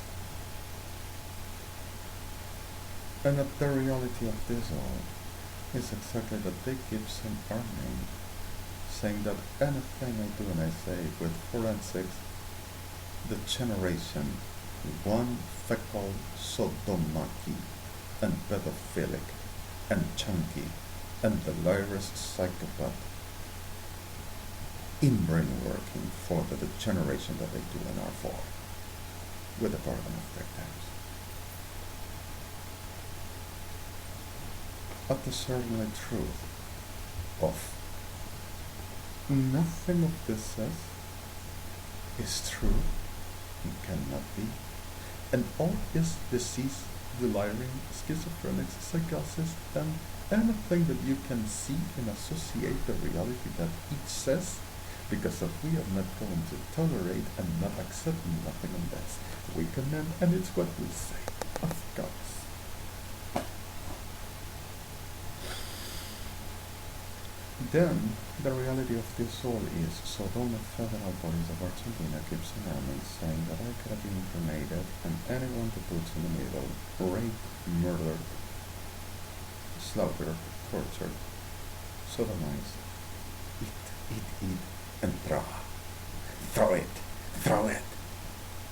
And at the reality of this all, is exactly that they give some earning, saying that anything I do and I say with forensics, the generation, one fecal sodomaki and pedophilic and chunky and delirious psychopath inbrain working for the degeneration that they do and are for, with the burden of victims. But the certainly truth of nothing of this says is true and cannot be, and all is disease, delirium, schizophrenic, psychosis, and anything that you can see and associate the reality that each says, because if we are not going to tolerate and not accept nothing unless we condemn, and it's what we say, of course. Then, the reality of this all is, so the federal police of Argentina keeps an army saying that I could have been incriminated, and anyone that puts in the middle, raped, murdered, slaughtered, tortured, sodomized, eat, and throw. Throw it,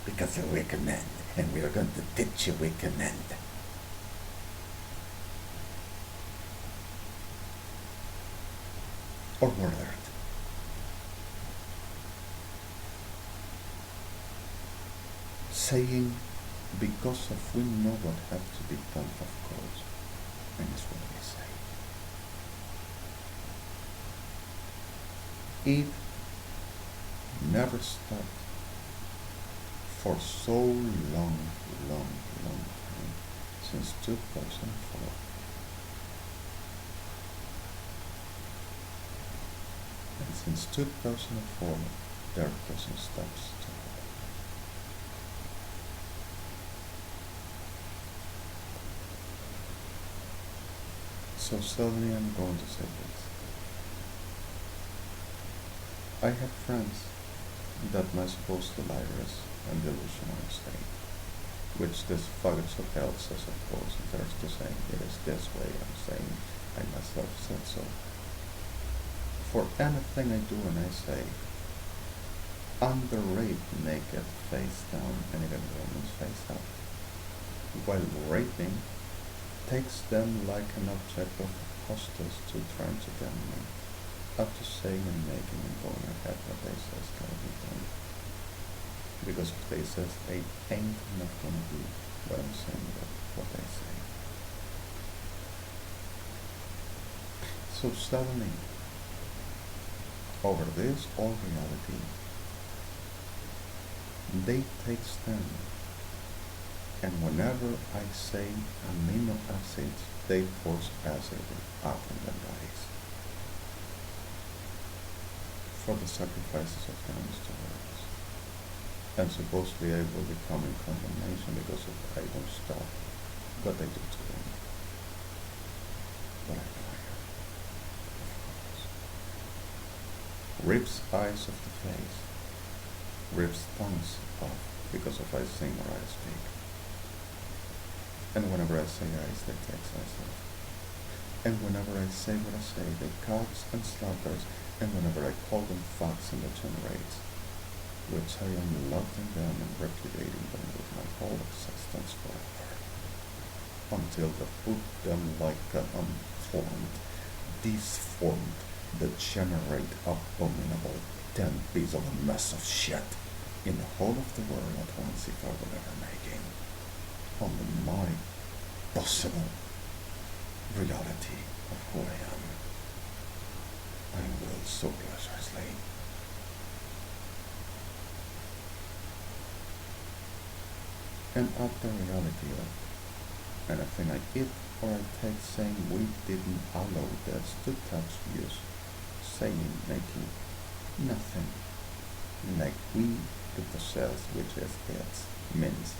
because we recommend, and we are going to teach you we commend. Or murdered. Saying, because of we know what has to be done, of course, and it's what we say. It never stopped for so long time, since 2004. And since 2004, there doesn't stop still. So suddenly I'm going to say this. I have friends that my supposed delirious and delusional state, which this faggots of hell says, of course, and there's to say it is this way. I'm saying I myself said so. For anything I do and I say, underrape naked, face down, and even women's face up, while raping takes them like an object of hostage to trying to get me, up to saying and making and going ahead what they say is gonna be done. Because if they says they ain't not gonna do what I'm saying about what they say. So suddenly, over this all reality, they take stand, and whenever I say amino acids, they force acid out in their bodies for the sacrifices of the stories. And supposedly I will become in condemnation because if I don't stop what they do to them. But I fire, of course. Rips eyes of the face, rips tongues off because of I sing or I speak. And whenever I say eyes, they take eyes off. And whenever I say what I say, they cuts and slaughters, and whenever I call them facts and degenerates, which I am loving them and repudiating them with my whole existence forever, until they put them like an unformed, disformed, degenerate, abominable, 10 piece of a mess of shit in the whole of the world at once if I will ever make it. Only my possible reality of who I am. I will so pleasurelessly. And at the reality of anything I eat or I take saying we didn't allow this to touch use, saying, making nothing like we to possess, which is it means.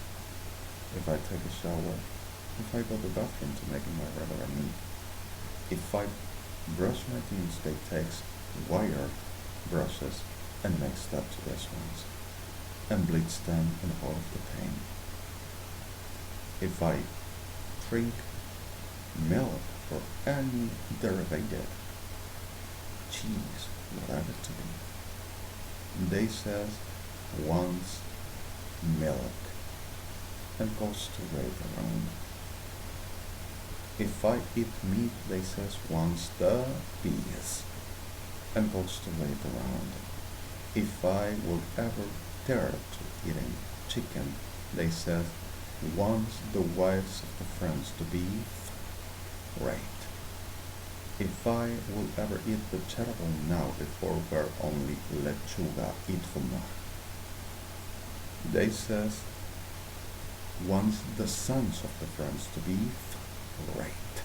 If I take a shower, if I go to the bathroom to making my regular need, if I brush my teeth, they takes wire brushes and makes that to this ones, and bleeds them in all of the pain. If I drink milk for any derivative, cheese, whatever to be. They says wants milk and goes to right around. If I eat meat, they says wants the peas and goes to right around. If I will ever dare to eating chicken, they says wants the wives of the friends to be right. If I will ever eat vegetable now before were only lechuga, eat fuma. They says wants the sons of the friends to be right.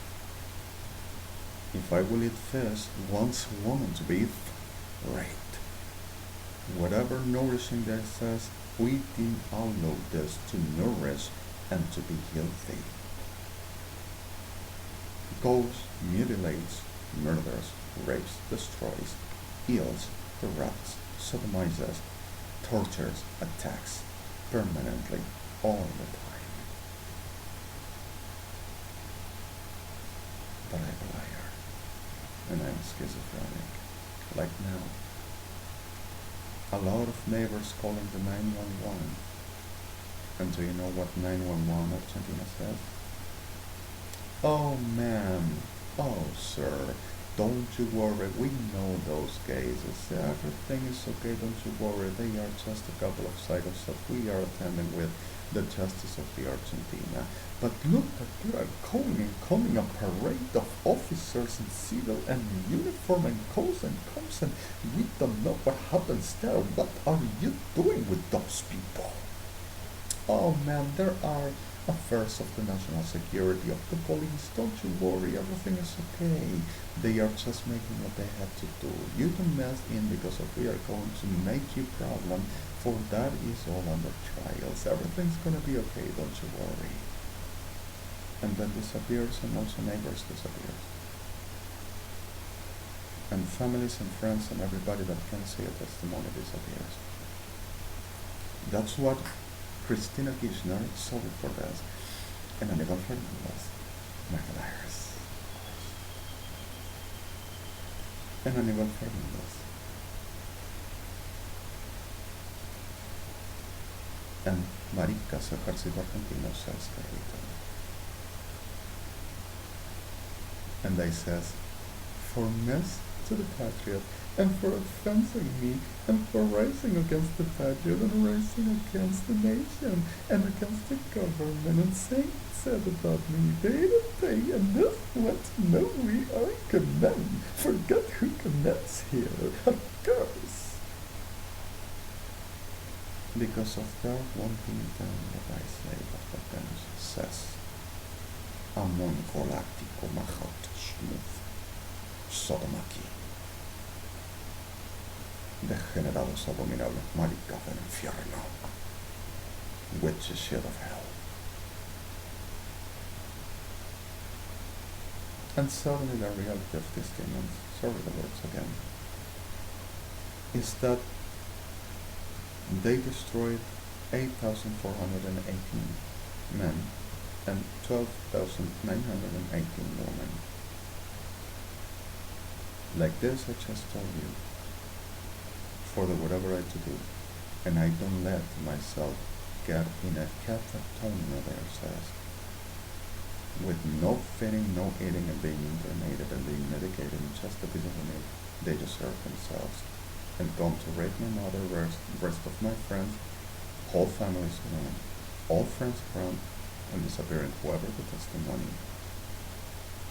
If I will eat fish, wants woman to be right. Whatever nourishing that says, we can allow this to nourish and to be healthy. Goes, mutilates, murders, rapes, destroys, kills, corrupts, sodomizes, tortures, attacks, permanently, all the time. But I'm a liar, and I'm schizophrenic, like now. A lot of neighbors calling the 911. And do you know what 911 Argentina says? Oh ma'am, oh sir, don't you worry, we know those cases. Everything is okay, don't you worry. They are just a couple of cycles that we are attending with the justice of the Argentina. But look that they are coming a parade of officers in civil and in uniform and coats and comes, and we don't know what happens there. What are you doing with those people? Oh man, there are affairs of the national security of the police. Don't you worry, everything is okay. They are just making what they have to do. You don't mess in because of we are going to make you problem, for that is all under trials. Everything's gonna be okay, don't you worry. And then disappears, and also neighbors disappears. And families and friends and everybody that can see a testimony disappears. That's what Cristina Kirchner, sorry for this, and Aníbal Fernández, Magdalairas, and Aníbal Fernández, and Maricas, Ejército Argentino, says Carlito. And they says, for mess to the patriot, and for offending me, and for rising against the patriot, and rising against the nation, and against the government, and saying said about me, they didn't pay, and this went no, we are condemned. Forget who commends here, of course. Because of their wanting them, what I say, but what them says. Amon galactico machat smooth, sodomaki. Degenerados abominables, maricas del infierno, witches shit of hell. And suddenly the reality of this demons, sorry the words again, is that they destroyed 8,418 men and 12,918 women. Like this I just told you, for the whatever I to do, and I don't let myself get in a catatonia, there says, with no feeding, no eating, and being internated and being medicated in just a piece of meat. They deserve themselves, and come to rape my mother, rest of my friends, whole families around, all friends around, and disappearing whoever the testimony,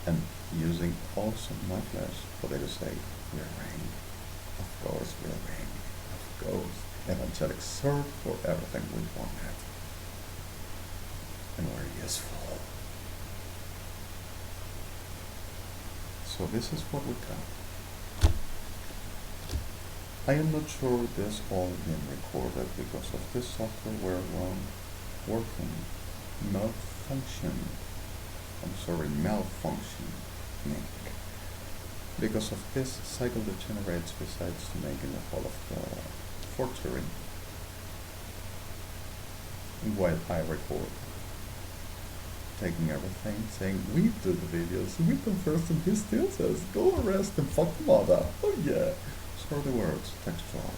and using also my flesh for them to say, we're reigning. Of course we're reigning. Of course. Evangelic served for everything we wanted. And we're useful. So this is what we got. I am not sure this all been recorded because of this software we're working. Malfunctioning. Because of this, cycle degenerates besides making the whole of the forgery while I record. taking everything, saying we do the videos, we come first, and he still says, go arrest and fuck the mother. Oh yeah. So are the words, textual.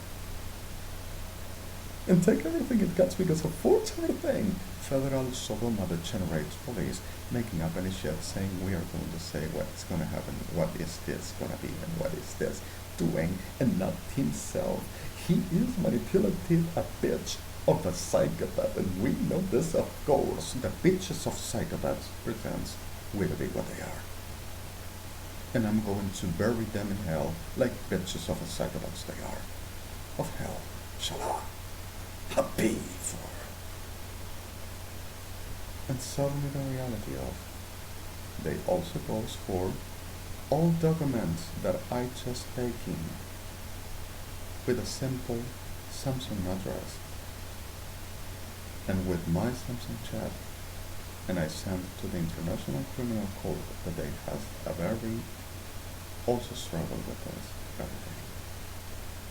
And take everything it gets because of force everything. Federal Sodoma that generates police making up any shit, saying we are going to say what's going to happen, what is this going to be, and what is this doing, and not himself. He is manipulative, a bitch of a psychopath, and we know this, of course. The bitches of psychopaths pretends will be what they are. And I'm going to bury them in hell like bitches of a psychopaths they are. Of hell, shalom. Happy for. And suddenly the reality of they also goes for all documents that I just taking with a simple Samsung address and with my Samsung chat, and I sent to the International Criminal Court that they have a very also struggle with this every day.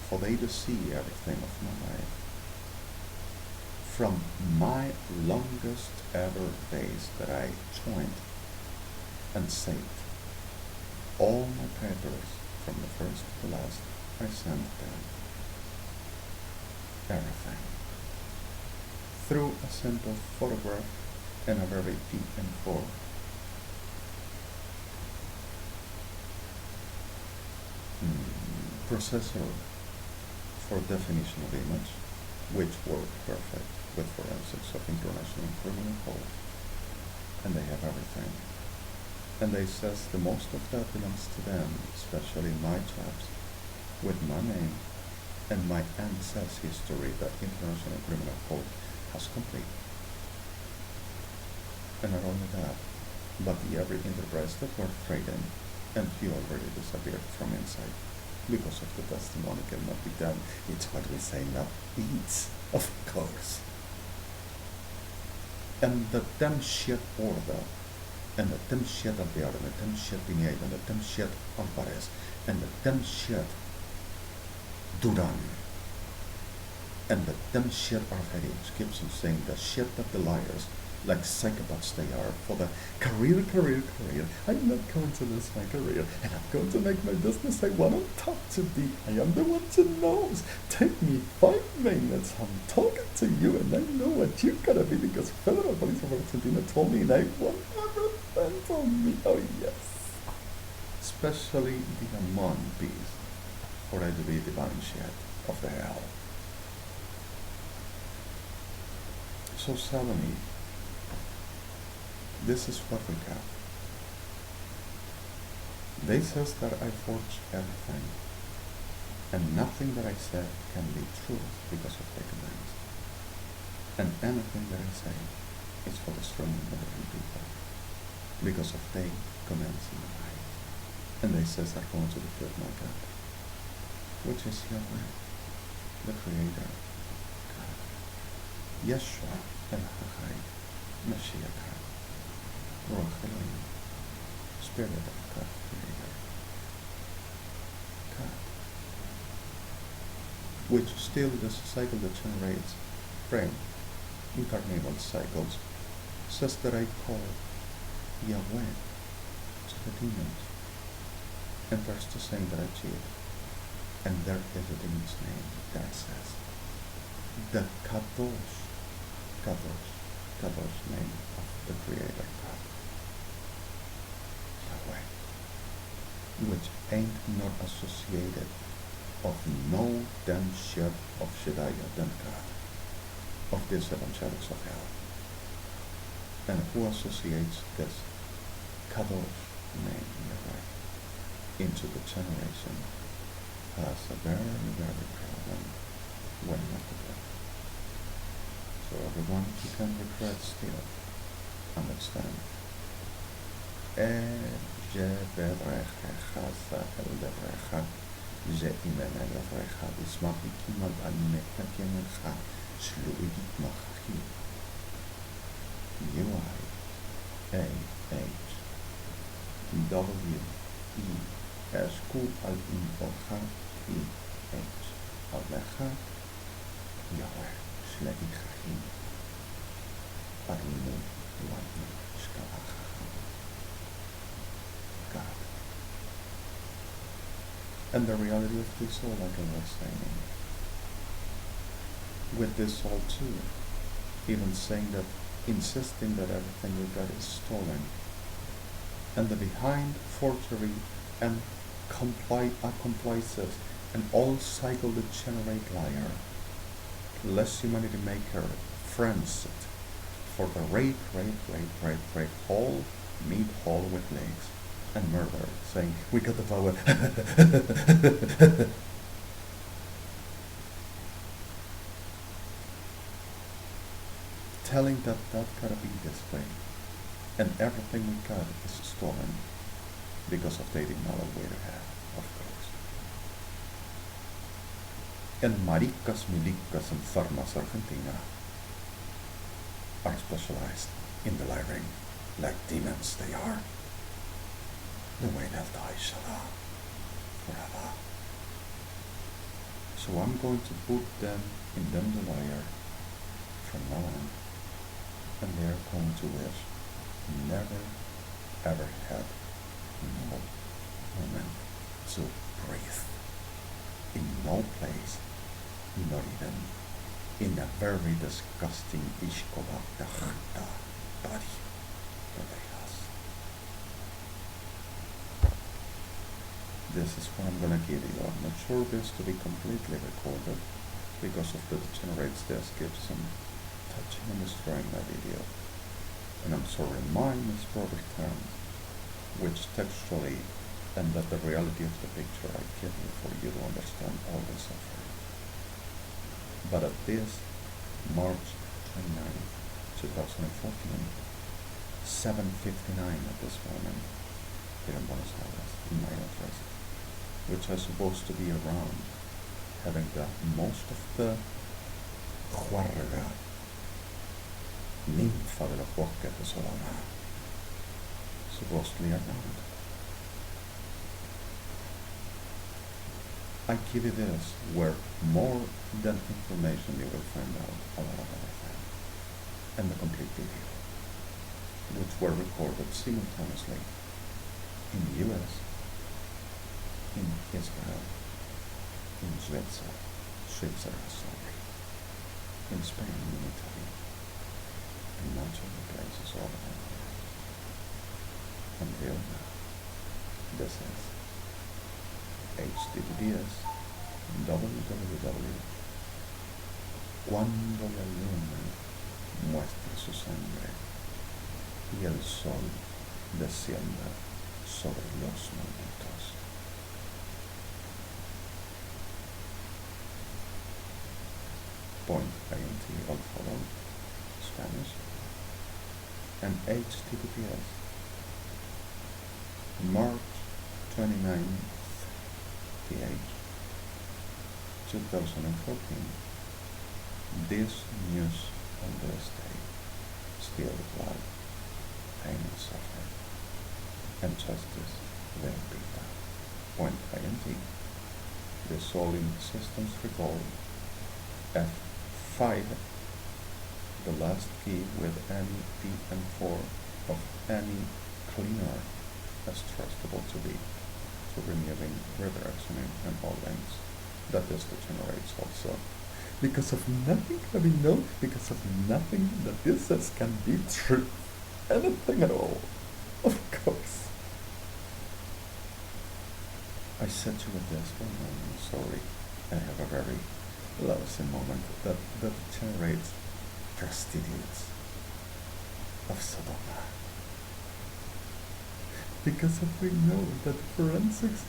For they to see everything of my life. From my longest ever days that I joined and saved all my papers from the first to the last, I sent them everything through a simple photograph and a very PM4 processor for definition of image, which worked perfect with forensics of International Criminal Court, and they have everything. And they says the most of that belongs to them, especially my chats, with my name and my ancestors history that International Criminal Court has complete. And not only that, but the every enterprise that were trading, and he already disappeared from inside because of the testimony cannot be done. It's what we say, not beats, of course. And the damn shit order, and the damn shit Alvear, and the damn shit Pineda, and the damn shit Alvarez, and the damn shit Duran, and the damn shit Arferic keeps on saying the shit that the liars, like psychopaths they are, for the career. I'm not going to lose my career, and I'm going to make my business I want on top to be. I am the one who knows. Take me 5 minutes, I'm talking to you, and I know what you're gonna be, because Federal Police of Argentina told me, and I want everything from me. Oh yes. Especially the Amon piece, for I to be the divine shit of the hell. So Salami, this is what we got. They says that I forged everything, and nothing that I said can be true because of their commands. And anything that I say is for destroying murdering people because of their commands in the mind. And they says I'm going to defeat my God, which is Yahweh, the Creator, God, Yeshua, El Hachai, Mashiach, Ruach Elohim, Spirit of God, Creator, God, which still the cycle that generates brain, incarnate cycles, says that I call Yahweh to the demons, and there's the saying that I cheat, and there is a demon's name that says the Kadosh name of the Creator God, Yahweh, which ain't not associated of no damn shit of Shedaya damn God, of this evangelics of hell. And who associates this Kadosh name, Yahweh, into the generation has a very, very problem when not to do. So everyone who can regret still, understand. Yahweh, Shlevi Chachim, Adinu, Luani, Shkam. And the reality of this soul, like I was saying, with this soul too, even saying that, insisting that everything we got is stolen, and the behind forgery and accomplices and all cycle degenerate liar, less humanity maker, friends for the rape, whole meat whole with legs, and murder, saying, we got the power. Telling that gotta be this way, and everything we got is stolen because of they did not know where to have, of course. And maricas, milicas, and farmas Argentina are specialized in delivering like demons they are. The way they'll die shall forever. So I'm going to put them in them the liar from now on, and they're going to wish never ever had no moment to breathe in no place, not even in a very disgusting ishkobakta body that they has. This is what I'm gonna give you. I'm not sure this to be completely recorded because of the degenerates this gives some touching and destroying my video. And I'm sorry, mine is broader terms, which textually and that the reality of the picture I give you for you to understand all the suffering. But at this March 29, 2014, 7:59 at this moment, here in Buenos Aires, in my address, which is supposed to be around having the most of the juarga ninfa de los bosques de Solana supposedly around. I give you this where more than information you will find out a lot of other things, and the complete video, which were recorded simultaneously in the US, in Israel, in Switzerland, in Spain, in Italy, in much of the places all around the world. Until now, this is https www. Cuando la luna muestra su sangre y el sol descienda sobre los malditos. .int all follow Spanish, and https March 29th th 2014. This news on this day, still blood, pain and suffering, and justice will be done. .int the soling systems recall F5, the last key with any P and 4 of any cleaner as trustable to be, to removing redirectioning and all links. That is the generates also. Because of nothing can be known, because of nothing that this says can be true. Anything at all. Of course. I said to you this one, I'm sorry. I have a very lousy moment that generates prostitutes of Sodoma. Because if we know that forensics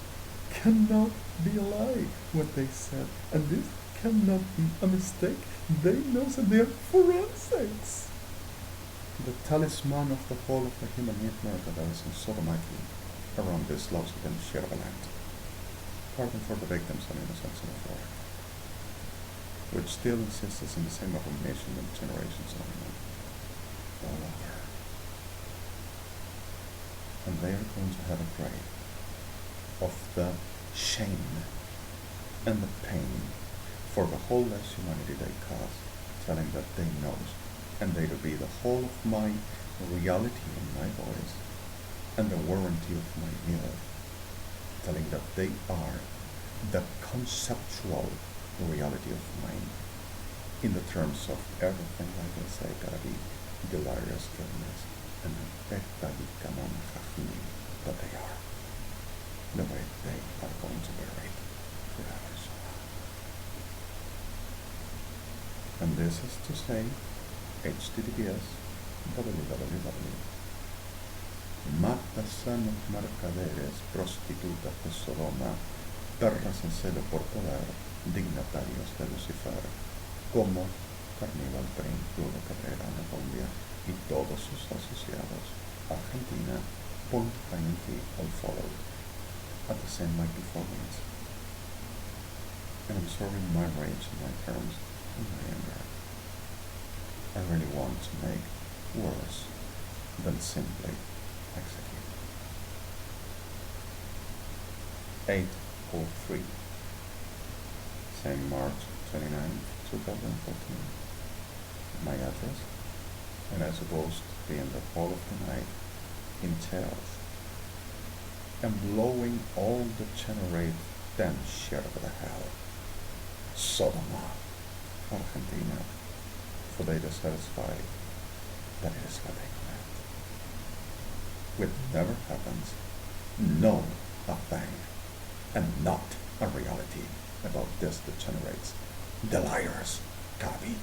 cannot be a lie, what they said, and this cannot be a mistake, they know that they are forensics. The talisman of the whole of the human murder that is in Sodomaki around this lousy and share of a land. Pardon for the victims and innocents in the floor, which still insists in the same abomination and generations on all over. And they are going to have a grave of the shame and the pain for the whole less humanity they cause, telling that they know, and they will be the whole of my reality in my voice, and the warranty of my will, telling that they are the conceptual reality of mind in the terms of everything, like I say, gotta be delirious illness and Betadicamon Hafini, but they are the way they are going to be right forever. So. And this is to say https www matasanos mercaderes prostitutas de Sodoma perras en celo por poder dignatarios de Lucifer como Carnival Brain Club de Carrera en Colombia y todos sus asociados Argentina .int all followed at the same like performance. And I'm sorry my rage and my terms and my anger. I really want to make worse than simply execute. 8:03, St. March 29, 2014. My address, and I suppose to be in the hall of the night in tails and blowing all the generate damn shit over the hell. Sodoma, Argentina, for they to satisfy that it is what they command. Which never happens, no a thing, and not a reality about this degenerates, delirious, copy.